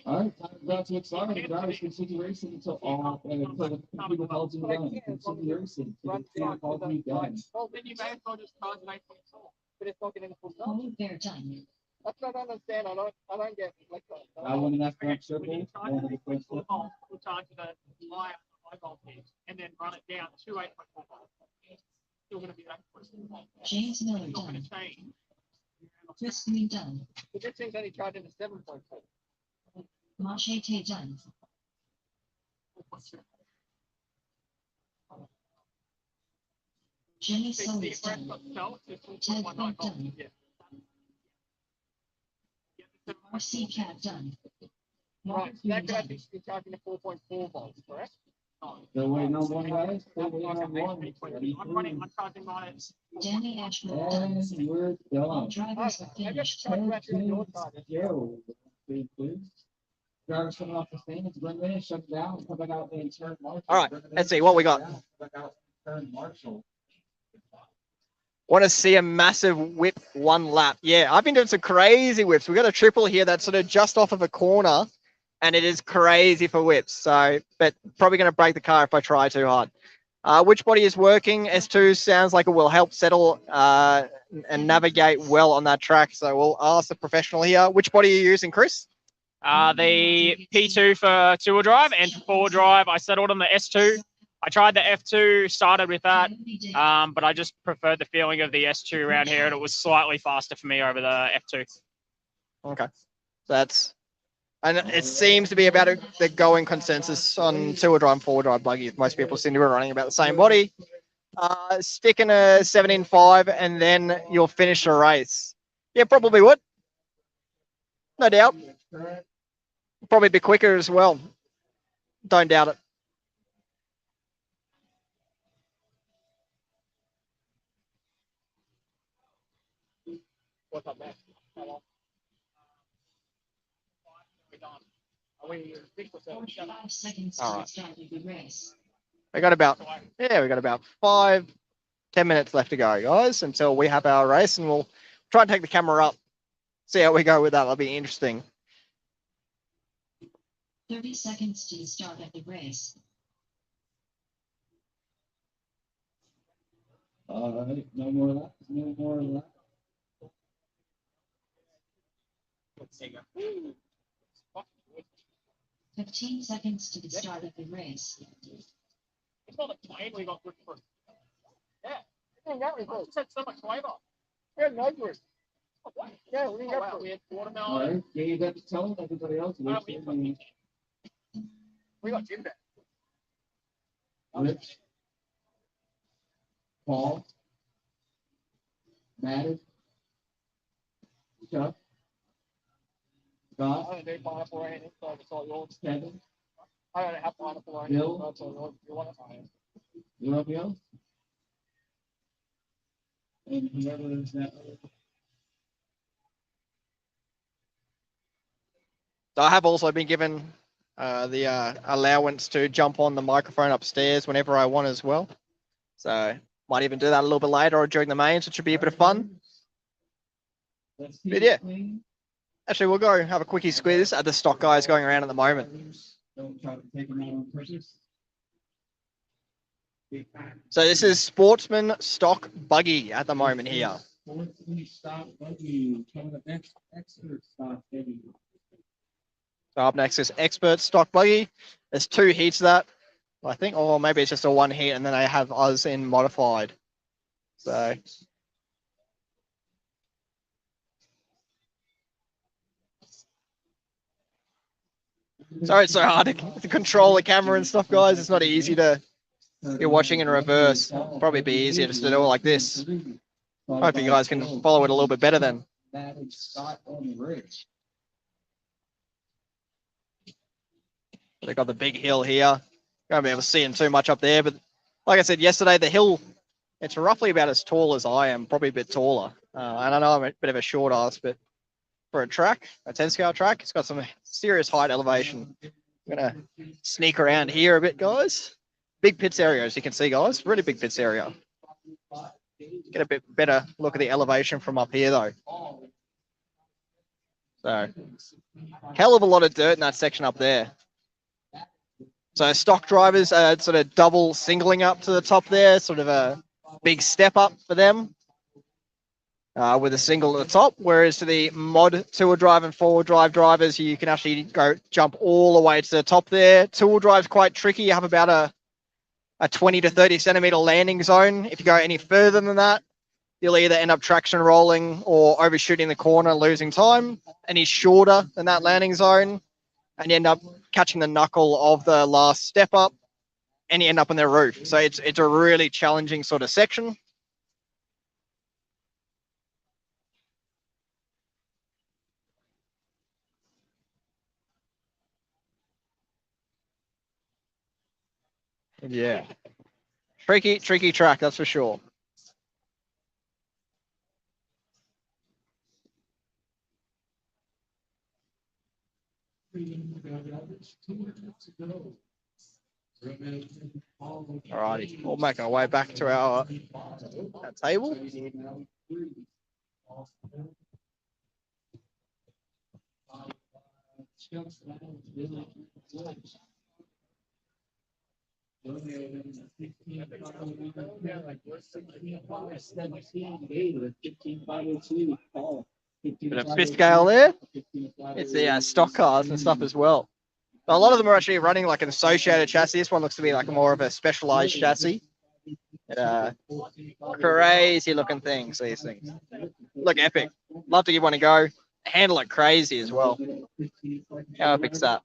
All right, time about to expire. The drivers continue racing until the computer calls you done. Continue racing. The computer calls you done. Well, then you may as well just charge 9.4. But it's not getting the full charge. All fair time. That's what I don't understand. I don't get like I want an F Okay, circle. when you charge and the a quick 8.4 volts, we'll charge the high voltage and then run it down to 8.4 volts. Still going to be 8.4 volts. James Miller It's not going done. to change. Chris Green done. But this thing's only charging to 7.4. Machete done. Jimmy The Solis difference done. itself is Ted 4.19 Buck volts. done. Yeah. RC Cat done. Right, Mark that could done. actually be charging to 4.4 volts, correct? They're waiting on one guy. They're I'm waiting on one. charging mine. Danny Ashford done. And we're All done. drivers are I guess finished. charge back in your charge. Yo, please. Drivers coming off the stands, run in, shut it down, come back out and turn marshal. All right, let's see what we got. Come back out, turn marshal. Want to see a massive whip one lap. Yeah, I've been doing some crazy whips. We've got a triple here that's sort of just off of a corner, and it is crazy for whips. So, but probably going to break the car if I try too hard. Which body is working? S2 sounds like it will help settle and navigate well on that track. So we'll ask the professional here. Which body are you using, Chris? The P2 for two-wheel drive and for four-wheel drive, I settled on the S2. I tried the F2, started with that, but I just preferred the feeling of the S2 around here, and it was slightly faster for me over the F2. Okay. And it seems to be about the going consensus on two-wheel drive and four-wheel drive buggies. Most people seem to be running about the same body. Stick in a 17.5 and then you'll finish the race. Yeah, probably would. No doubt. Probably be quicker as well. Don't doubt it. What's up, man? How long? Are we 6 or 7? 45 seconds All to right. the start of the race. We got about 5-10 minutes left to go, guys, until we have our race, and we'll try and take the camera up. See how we go with that. That'll be interesting. 30 seconds to the start of the race. All right, no more laps, no more laps. 15 seconds to the start of the race. It's not a plane we got good for. Yeah. It just had so much flavor. Yeah, no grip. Yeah, we Oh, wow. We had All watermelon. right, yeah, you got to tell everybody else. Wow, We got Jim back. Rich, Paul, Maddie, Chuck, Scott, I don't do pineapple or anything, so it's all yours. Kevin, I don't have pineapple or anything, Bill? so it's all yours. You want it? Romeo, and whoever is that. So I have also been given the allowance to jump on the microphone upstairs whenever I want as well. So might even do that a little bit later or during the mains, which should be a bit of fun. Let's But keep yeah. it clean. Actually, we'll go have a quickie squeeze at the stock guys going around at the moment. Don't try to take them out on purpose. So this is Sportsman Stock Buggy at the moment here. Sportsman stock buggy, coming up next, expert stock buggy. So up next is Expert Stock Buggy. There's 2 heats of that, I think, or maybe it's just a 1 heat, and then I have us in modified. So sorry, it's so hard to control the camera and stuff, guys. It's not easy to. You're watching in reverse. Probably be easier just to do it like this. Hope you guys can follow it a little bit better then. Maddie, Scott, and Rich. They've got the big hill here. Won't be able to see him too much up there, but like I said yesterday, the hill, it's roughly about as tall as I am, probably a bit taller. And I know I'm a bit of a short ass, but for a track, a 10 scale track, it's got some serious height elevation. I'm gonna sneak around here a bit, guys. Big pits area, as you can see, guys. Really big pits area. Get a bit better look at the elevation from up here, though. So, hell of a lot of dirt in that section up there. So stock drivers are sort of double singling up to the top there, sort of a big step up for them with a single at the top. Whereas to the mod two-wheel drive and four-wheel drive drivers, you can actually go jump all the way to the top there. Two-wheel drive's quite tricky. You have about a 20 to 30 centimeter landing zone. If you go any further than that, you'll either end up traction rolling or overshooting the corner, losing time. Any shorter than that landing zone, and you end up catching the knuckle of the last step up, and you end up on their roof. So it's a really challenging sort of section. Yeah. Tricky track, that's for sure. Alrighty, we'll make our way back to our table. Bit of fifth scale there. It's the stock cars and stuff as well. So a lot of them are actually running like an associated chassis. This one looks to be like more of a specialized chassis. Crazy looking things, these things. Look epic. Love to give one a go. Handle it crazy as well. How epic's that?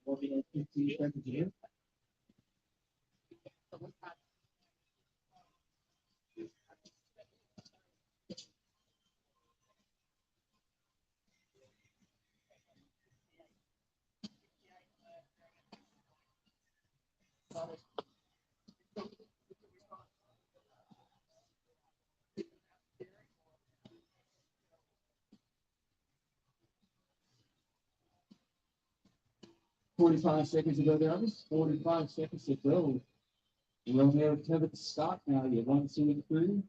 $45 seconds to go there. 45 seconds to go. Romeo Kevin Scott now. You 1, 2, and 3.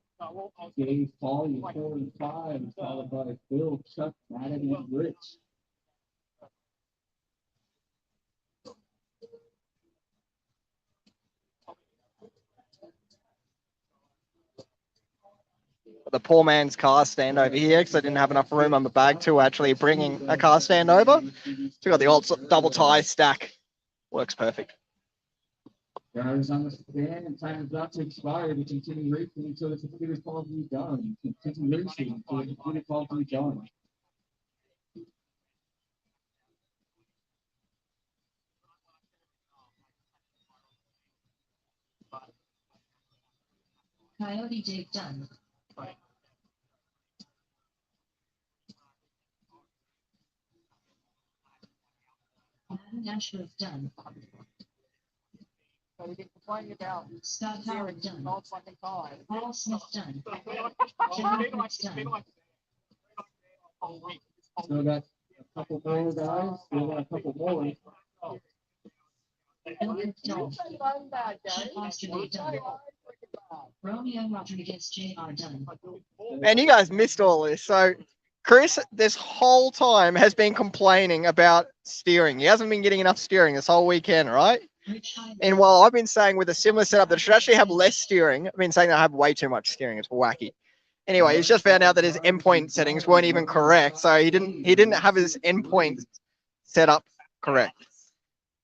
Dave Paul, you 4 and 5, followed by Bill, Chuck, Madden, and Rich. The poor man's car stand over here because I didn't have enough room on the bag to actually bringing a car stand over. So we got the old double tie stack. Works perfect. Drivers on the stand and time is about to expire to continue racing until the computer calls you done. Continue racing until the computer calls you done. Coyote Dave done. Madden Ashworth done. Scott Howard done. Paul Smith done. John Hurts done. Still got a couple more guys. Still got a couple more. Elbert done. Chip Osterday done. Romeo Rodriguez Jr. done. And you guys missed all this. So Chris, this whole time has been complaining about steering. He hasn't been getting enough steering this whole weekend, right? And while I've been saying with a similar setup that it should actually have less steering, I've been saying that I have way too much steering. It's wacky. Anyway, he's just found out that his endpoint settings weren't even correct. So he didn't have his endpoint set up correct.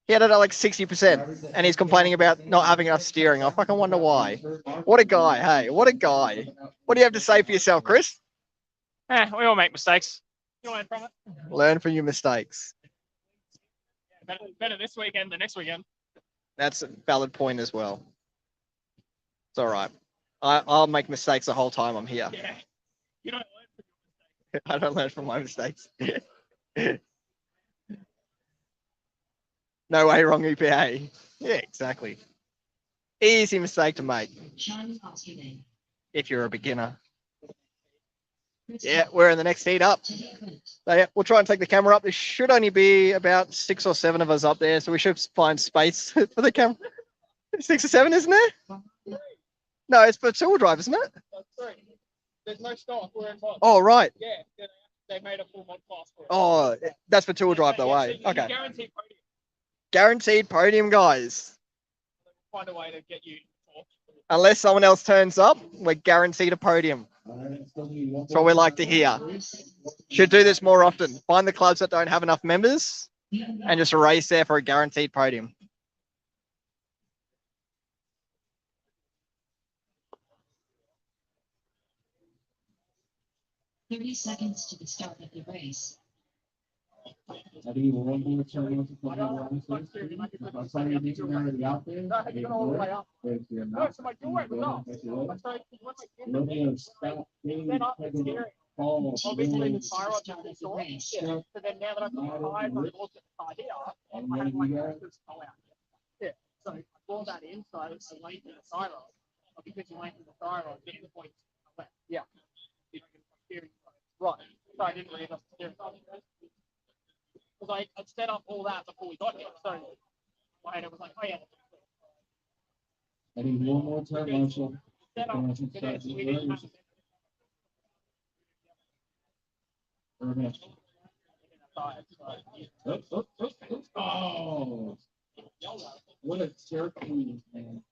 He had it at like 60%, and he's complaining about not having enough steering. I fucking wonder why. What a guy, hey, what a guy. What do you have to say for yourself, Chris? We all make mistakes. You learn from it. Learn from your mistakes. Better this weekend than next weekend. That's a valid point as well. It's all right. I'll make mistakes the whole time I'm here. Yeah. You don't learn from your mistakes. I don't learn from my mistakes. No way wrong EPA. Yeah, exactly. Easy mistake to make Sean Osterman. if you're a beginner. Yeah, we're in the next heat up. So yeah, we'll try and take the camera up. There should only be about 6 or 7 of us up there, so we should find space for the camera. 6 or 7, isn't there? No, it's for two-wheel drive, isn't it? There's no stock. We're in mod. Oh, right. Yeah, they made a full mod class for it. Oh, that's for two-wheel drive, though, eh? So Okay. guaranteed podium. Guaranteed podium, guys. Find a way to get you. Unless someone else turns up, we're guaranteed a podium. That's what we like to hear. Should do this more often. Find the clubs that don't have enough members and just race there for a guaranteed podium. $30 to the start of the race. I think one more turn on to play around first. If I saw you making already out there, if you're not, Romeo, stop, Dave, Kevin, Paul, Obviously, Will, the tire Start of the short. race. Yeah. So then now that I've got the tire, I look at the tire here. and I then have my you got characters go out. Yeah. So I brought that in, so I wait for the tire on. But because you wait for the tire on, get the points. Yeah. You don't get the steering. Right. So I didn't read the steering. Because I set up all that before we got here. So and it was like, oh yeah. I need one more turn, Marshall. Set up. Finish and It start is. the We didn't have race. to Ernest. tire. Oh, what a jerk he is, man.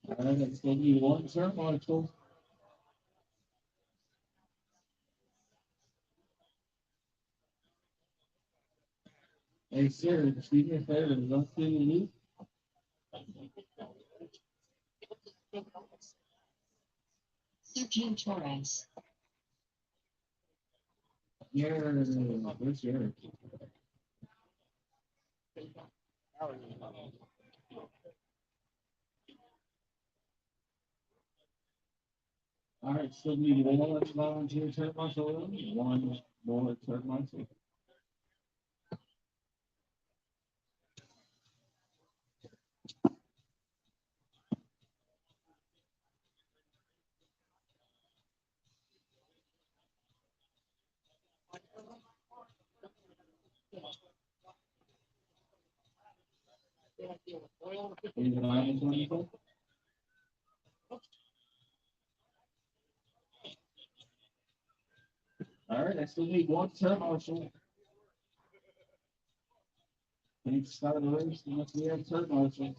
All right, let's give you one turn, Marshall. Hey, sir, just do me a favor, don't see me. 13 Torres. Yeah, where's your? All right, still need one volunteer turn marshal, one more turn marshal. Any violence on people? All right, I still need one turn marshal. Need to start the race unless we have turn marshal.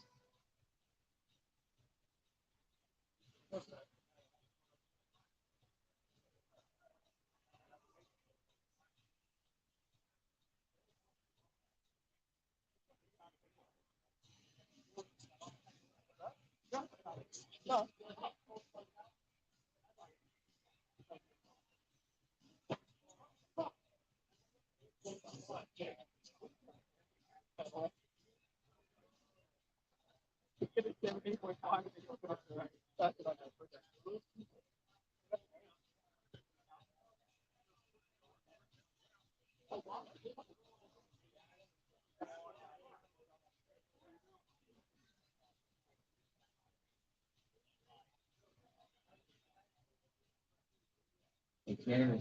Okay.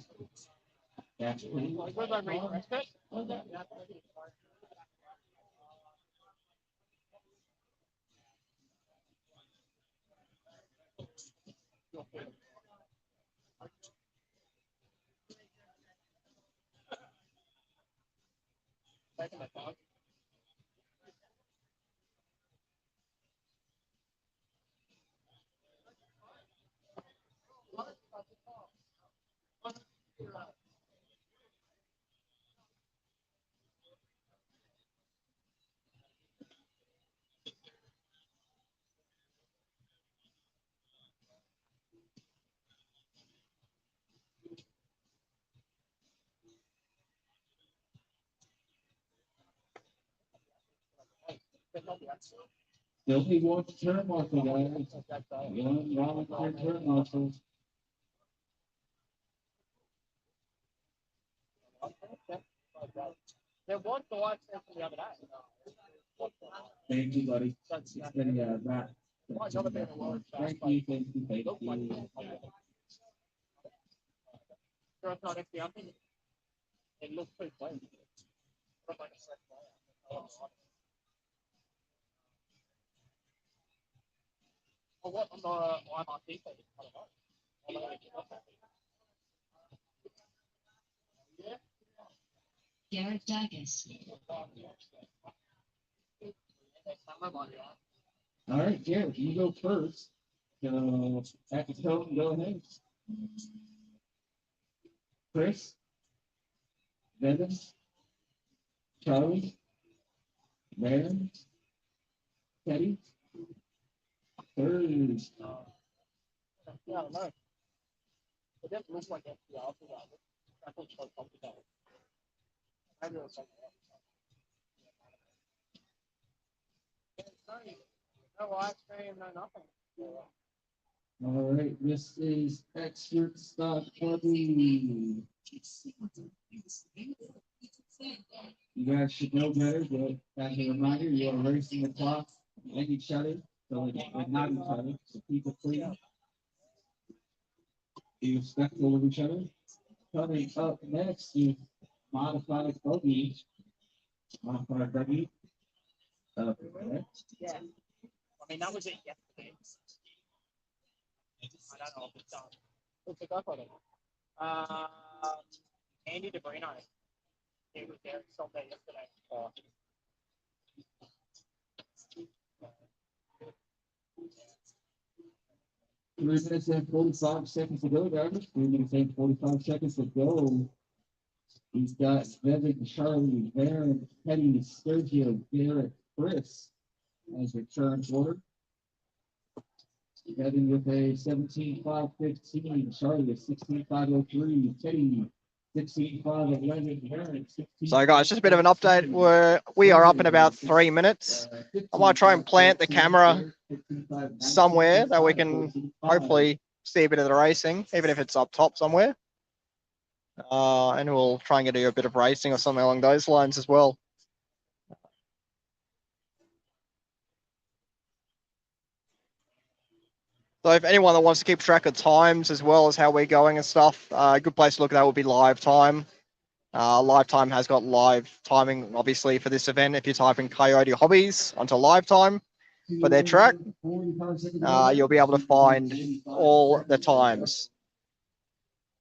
That's pretty much. Where's my race? Still need one turn marshal, guys. One volunteer turn marshal. There was the live stream from the other day. Thank you, buddy. It's been that. Thank you, thank you, thank you. Sure it's not empty. I think it looks pretty clean. Looks like a fresh player. Well, what on the IMRT page? I don't know. Garrett Douglas. All right, Garrett, you go first. So, at the tone, go ahead. Chris, Devin, Charlie, Baron, Teddy, third. Yeah, I don't know. It didn't look like FPL. I think it's complicated. Maybe it was something else. No live stream, no nothing. All right, this is expert stuff for me. You guys should know better, but as a reminder, you are racing the clock and each other, so not each other, so keep it clean. Be respectful of each other. Coming up next is modified buggy. Modified buggy. Yeah. I mean, that was it yesterday. I don't know if it's done. What's the guy called? Andy DeBrino. He was there, sold there yesterday. Three minutes and 45 seconds to go, guys. 3 minutes and 45 seconds to go. He's got Devin, Charlie, Baron, Teddy, Sergio, Garrett, Chris as return order. Devin with a 17.515, Charlie a 16.503, Teddy 16.511, Baron 16. So guys, just a bit of an update. We are up in about 3 minutes. I might try and plant the camera somewhere that we can hopefully see a bit of the racing, even if it's up top somewhere. And we'll try and get you a bit of racing or something along those lines as well. So if anyone that wants to keep track of times as well as how we're going and stuff, a good place to look at that would be live time. Live time has got live timing, obviously, for this event. If you type in Coyote hobbies onto live time for their track, you'll be able to find all the times.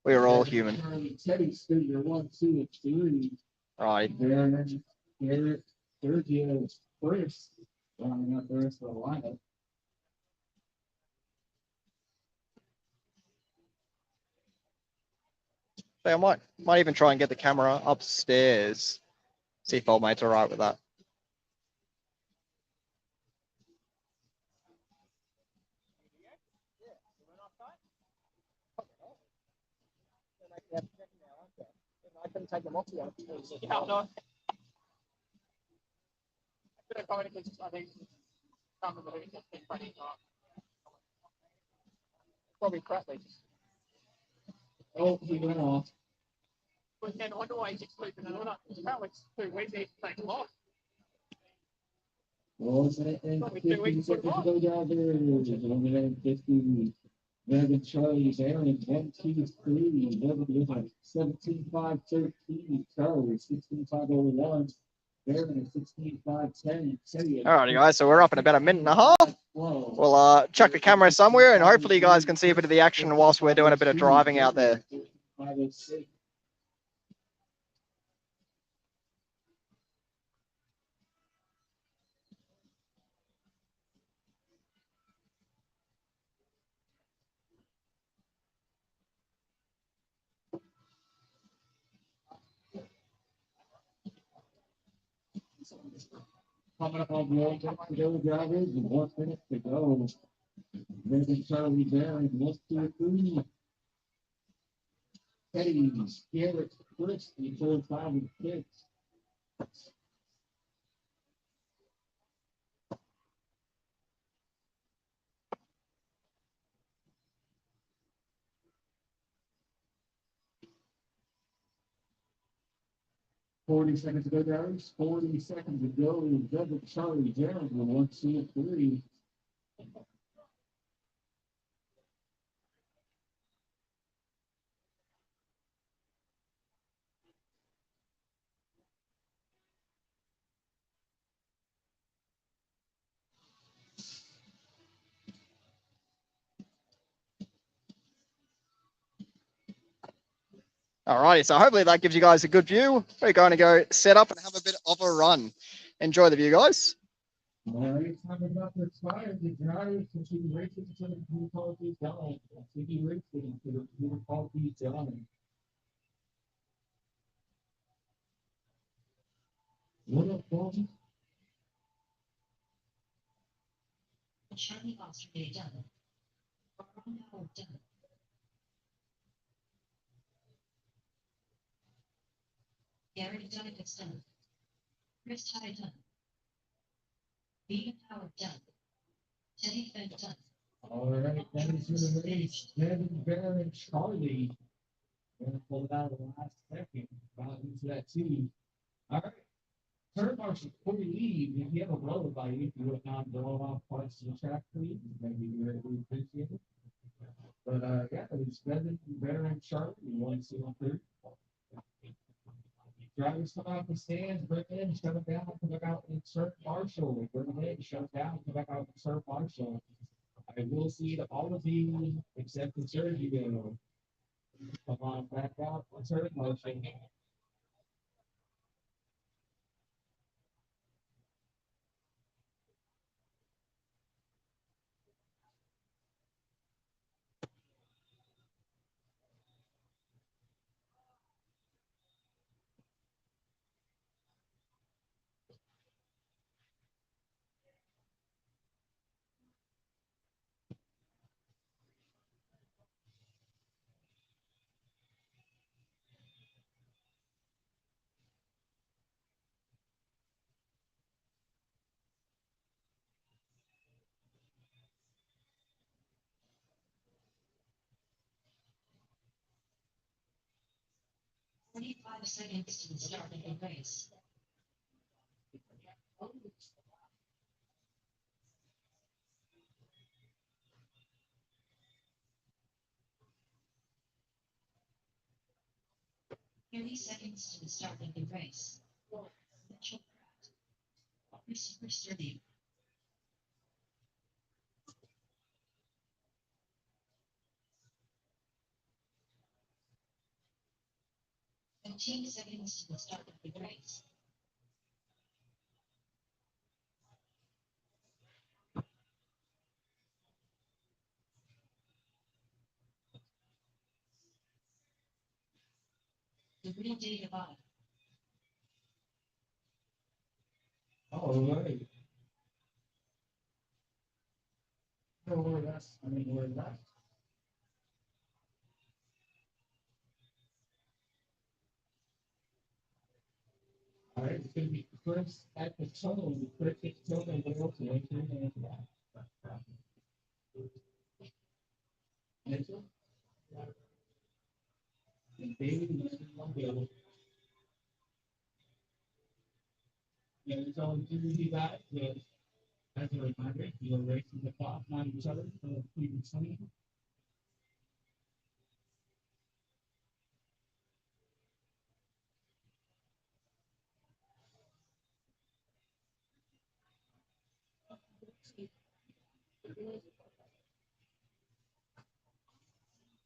We are all human. Right. Garrett, Sergio, Chris, rounding out the rest of the lineup. So I might even try and get the camera upstairs. See if old mate's all right with that. I couldn't take them off yet. Yeah, I know. I think probably crap. Oh, he went off. But then I know he's sleeping and all that. Apparently it's 2 weeks to take them off. Well, and 50 seconds to go down there. 50. Devin, Charlie, Aaron, 1, 2, 3. Devin with a 17.513. Charlie, 16.501. Aaron, 16.510. Alrighty, guys. So we're up in about a minute and a half. We'll chuck the camera somewhere, and hopefully you guys can see a bit of the action whilst we're doing a bit of driving out there. 506. Coming up on the old to go, drivers, 1 minute to go. Devin, Charlie, Baron, 1, 2, 3. Teddy, Garrett, Chris, 4, 5, and 6. 40 seconds to go, guys. 40 seconds to go. Devil Charlie Jared with 1, 2, 3. Alrighty, so hopefully that gives you guys a good view. We're going to go set up and have a bit of a run. Enjoy the view, guys. All right, time about to expire. The drivers continue racing until the blue quality is done. Continue racing until the blue quality is done. What up, Bobby? Charlie Australia done. Now done. Gary done it's done. Chris Ty done. Bean Howard done. Teddy Fed done. All right, that is the race. Devin, Bear, and Charlie. Gonna pull it out of the last second. Got into that team. All right. Turn marshal, before you leave, if you have a blow by you, if you would not blow off parts of the track, please, maybe we really appreciate it. But yeah, it's Devin, Bear, and Charlie. 1, 2, 3. Drivers come out the stands, bring it in, shut it down, come back out, insert Marshall. Bring it in, shut it down, come back out, insert Marshall. I will see all of you except for Sergio. Come on back out, insert Marshall. Twenty-five seconds to the start of the race. Thirty seconds to the start of the race. Mitchell Pratt. Christopher Sturdy. 15 seconds to the start of the race. The real data bot. All right. Where that's, I mean, where that's. All right, it's going to be Chris at the tunnel. Chris at the tunnel, and we'll to enter in that. Mitchell? And David, one go. Yeah, it's all two of you guys. Yes. As a reminder, you are racing the clock on each other for the previous 20.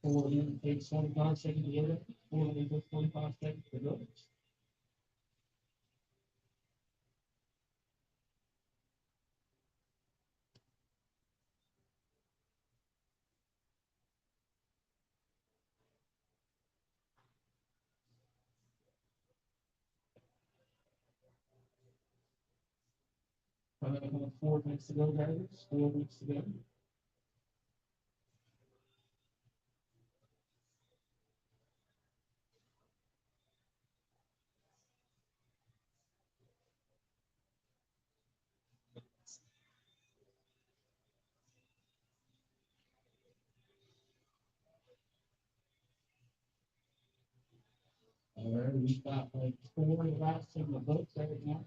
Four takes 25 seconds to go. 4 takes 45 seconds to go. Uh, 4 minutes to go, guys. 4 minutes to go. All We've got like 4 laps in the boat right now.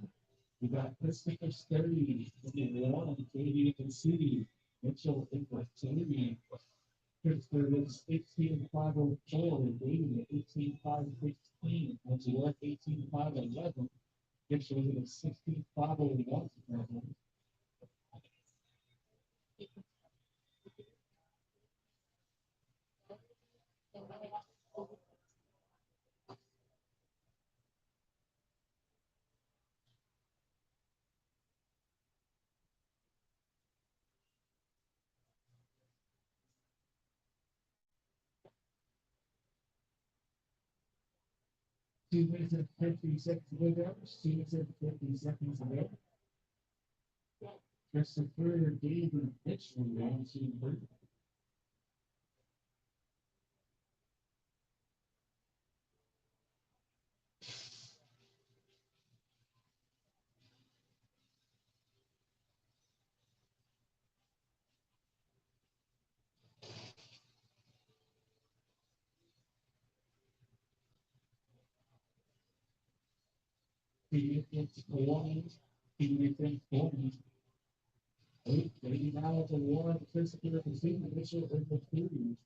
We got Christopher Sturdy in the one, Katie and City, Mitchell in the Jamie. Christopher was 18.504 and David at 18.516. Once he left 18.511, Mitchell was at 16.501. Two minutes and 50 seconds to go. 2 minutes and 50 seconds to go. Christopher David Mitchell ran to Burton. He gets 40. He gets 40. Maybe now it's a war on Christopher Casino Mitchell in the two.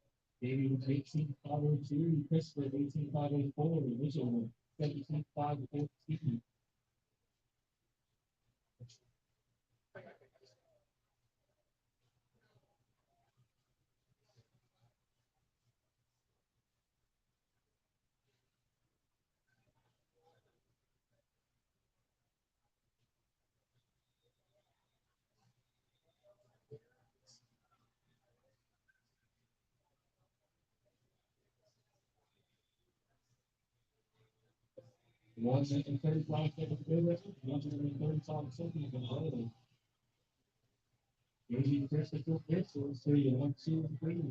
Maybe it was 18.502, Christopher 18.504, Mitchell 17.514. One minute and 35 seconds to go. 135 seconds to go. Maybe Christopher Mitchell, so you 1, 2, 3.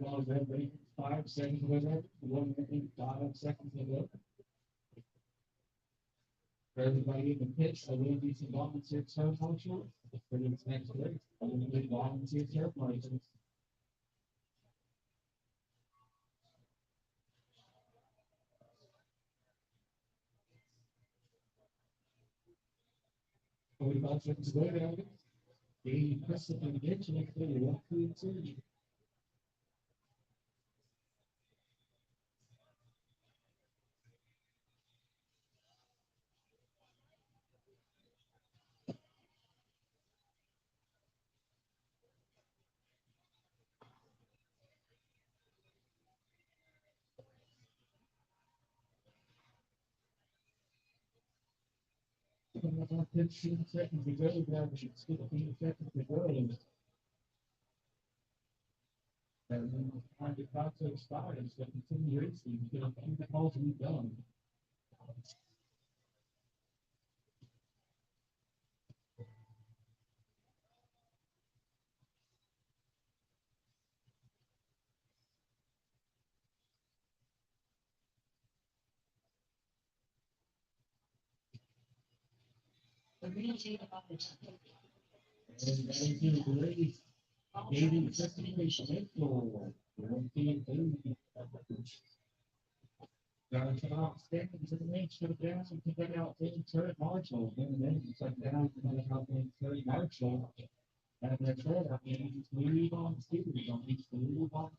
About 5 seconds to go. 1 minute 5 seconds to go. For everybody in the pitch, I will need some volunteer turf marshals for this next race. I will need volunteer turf marshals. We about to go down. The Christopher Mitchell, 1, 2, 3. About 15 seconds to go, now 15 seconds to go. And then time to clock to expire, so continue racing, you know, keep the balls to be done. The region of the And that is the race. David Christopher Mitchell. Come out standings in the race for the gas and get out in third Marshall. And then it's like down to out in third Marshall. And that's it. I mean, it's move on to, move on to.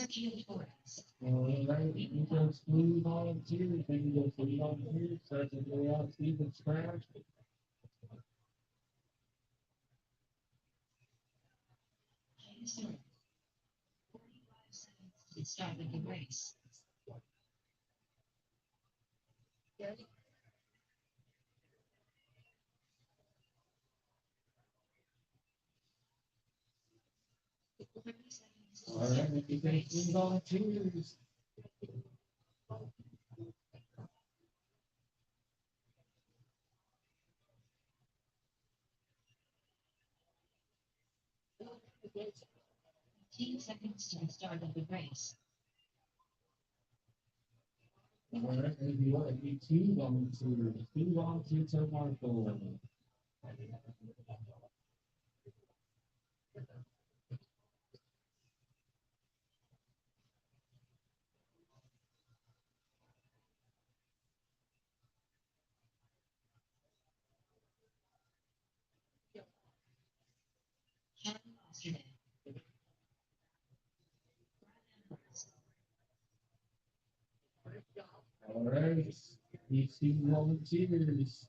Sergio Torres. All right, you go blue volunteers, then you go blue volunteers, start to go out, Steven Scratch. Highest score, 45 seconds to the start of the race. All right, you go blue volunteers. 15 seconds to the start of the race. All right, you want to be two volunteers are marked. Sean Osterman. All right, you two volunteers.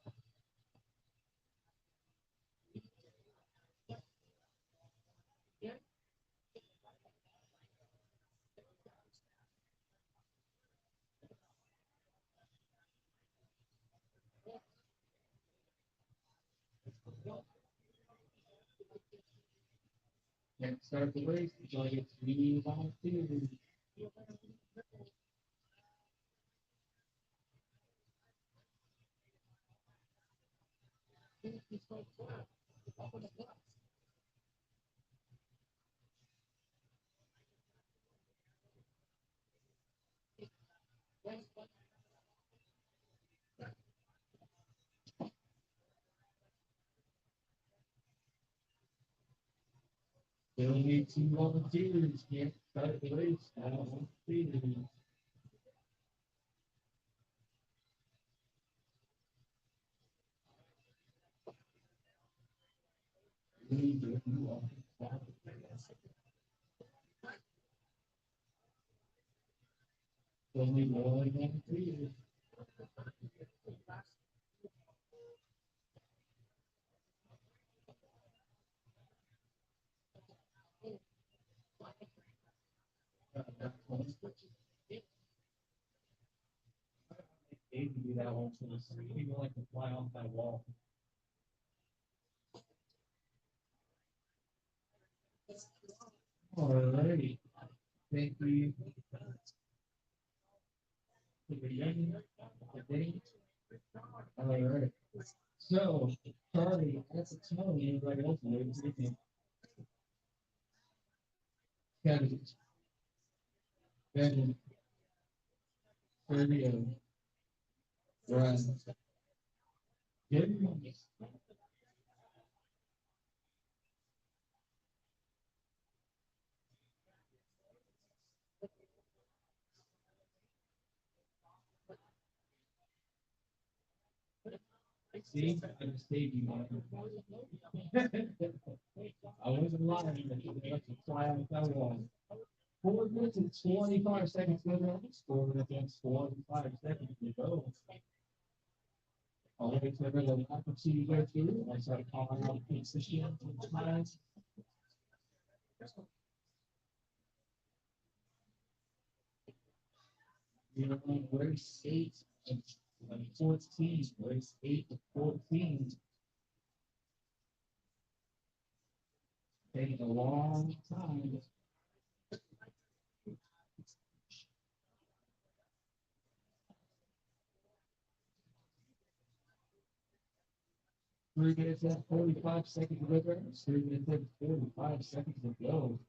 Can't start the race until I get three volunteers. Still need two volunteers. Can't start the race now. Volunteers. Only one volunteer. Maybe do that one for the three. People like to fly off that wall. All righty. Thank you. For the young, the date. All right. So, Charlie, that's a Tony. Anybody else? Kevin, Kevin, Sergio, Ryan, Jim, see, I just saved you one. I wasn't lying, but you have to fly out that wall. 4 minutes and 25 seconds to go. 4 minutes and 25 seconds to go. I'll wait for everyone to see you go through. I start calling out the position. You know, race 8 and 14, race 8 to 14. Taking a long time. Three minutes and 45 seconds to go. 3 minutes and 45 seconds to go.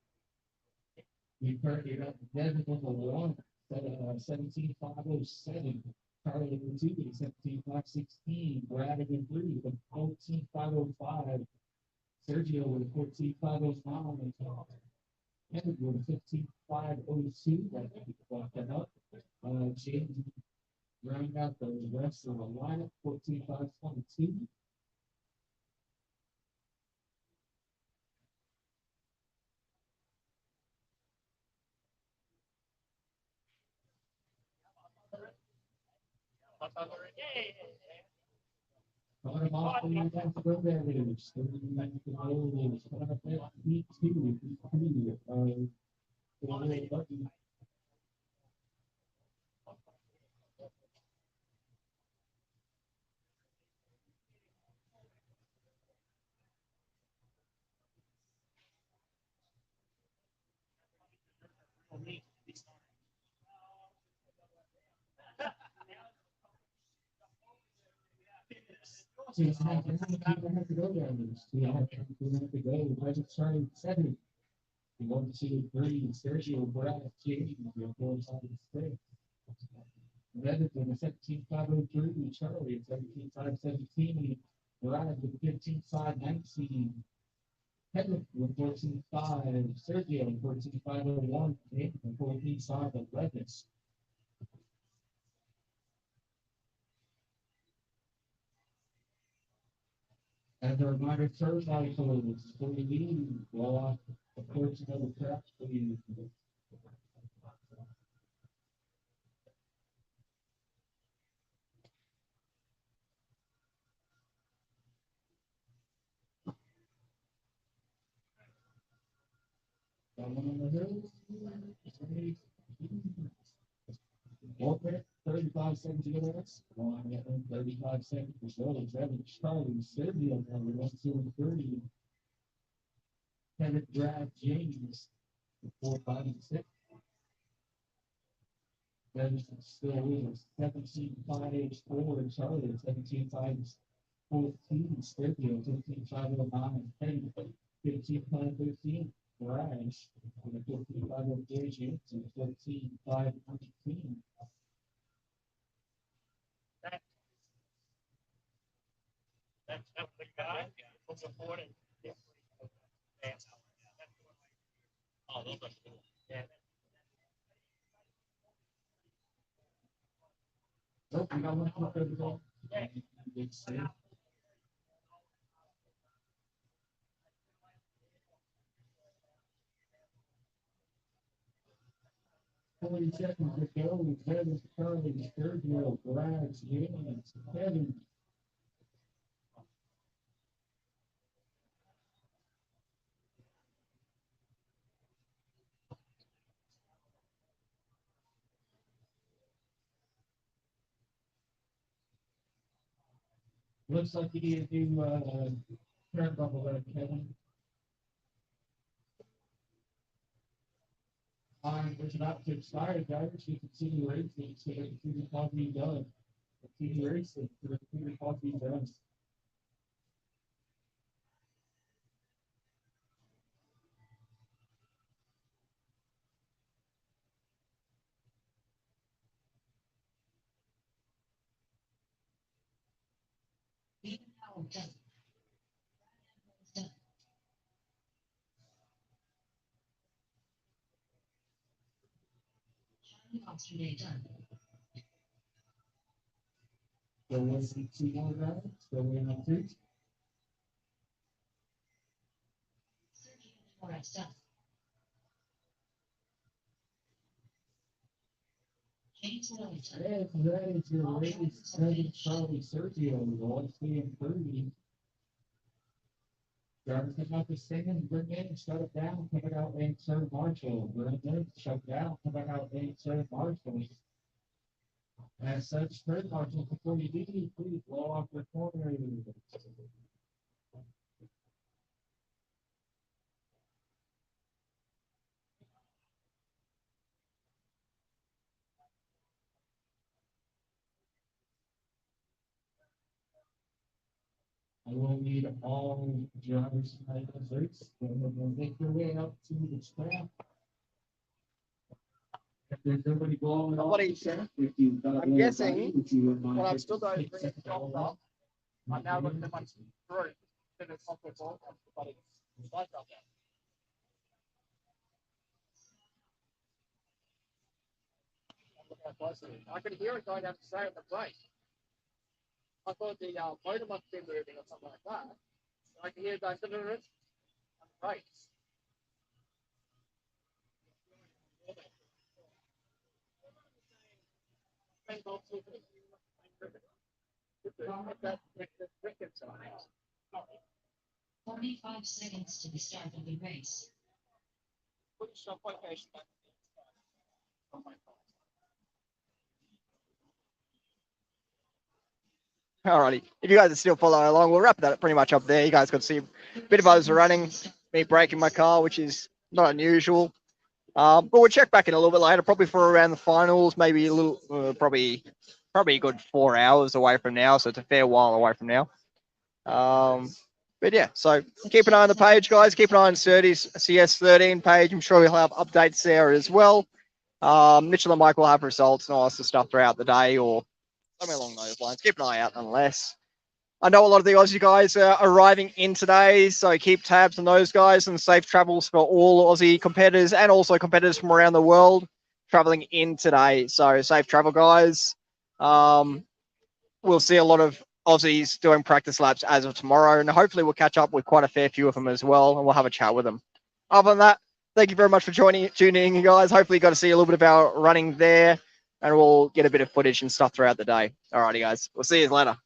We currently got Devin with a 1, 17,507. Charlie with 2, 17,516. Brad with 3, with 14,505. Sergio with 14,509. Kevin with 15,502. That blocked that up. James rounding out the rest of the lineup, 14,522. Coming off the left row damage. Coming up there, P2, P3, Lucky. So you have to go damage. You have to go. Legend starting 7. You want to see 3, Sergio, Brad, Jamie, your 4 side 6. Redditon, a 17,503, Charlie, at 17,517, Brad with 15 side 19, Henrik with 14.5, Sergio 14.501, Nathan with 14 side 11. As a reminder, third rifles, 40 block, of course, another craft, please. Okay, 35 seconds minutes. 35 seconds to go. Seven Charlie, Sergio, number 1, 2, and 3. Kevin, Brad, James, 4, 5, and 6. Then still is 17, 5, 4, Charlie, 17, 5, 14, Sergio, 15, 5, 9, 10, 15, 5, 13. Brash, 14, 5, 8, James, 14, 5, 19. That's the guy who supported. Oh, those are cool. Yeah. Nope, we got one more for the ball. It's 40 seconds to go. Kevin, Charlie, Sergio, Brad, James, Kevin. Looks like you need to do turn bubble there, Kevin. It's about to expire, guys. You can see the racing, so the computer call being done. The TV racing, the computer call being done. So let's see 2 more rounds. So we're on 3. And that is your race, Kevin, Charlie, Sergio, 1, 2, and 3. Drivers come out to stand, bring in, shut it down, come back out and serve Marshall. Bring in, shut it down, come back out and serve Marshall. As such, third Marshall, before you leave, please blow off your corner. I will need all drivers tonight as race. They'll make their way up to the track. If there's nobody blowing off, Nobody's- if you've got I'm guessing, if you would mind Well, I'm just still going to take bring second it up. I'm now looking at my group. Then it's not good ball. But it's like up there. Look how close it is. I could hear it going down the side of the brake. I thought the motor must be moving or something like that. I can hear it going on the brakes. Forty-five seconds to the start of the race. Alrighty, if you guys are still following along, we'll wrap that pretty much up there. You guys got to see a bit of us running, me braking my car, which is not unusual. But we'll check back in a little bit later, probably for around the finals, maybe a little, probably a good 4 hours away from now, so it's a fair while away from now. But yeah, so keep an eye on the page, guys. Keep an eye on Surdy's CS13 page. I'm sure we'll have updates there as well. Mitchell and Mike will have results and all sorts of stuff throughout the day or something along those lines. Keep an eye out nonetheless. I know a lot of the Aussie guys are arriving in today, so keep tabs on those guys and safe travels for all Aussie competitors and also competitors from around the world traveling in today. So safe travel, guys. We'll see a lot of Aussies doing practice laps as of tomorrow, and hopefully we'll catch up with quite a fair few of them as well, and we'll have a chat with them. Other than that, thank you very much for tuning in, guys. Hopefully you got to see a little bit of our running there, and we'll get a bit of footage and stuff throughout the day. Alrighty, guys. We'll see you later.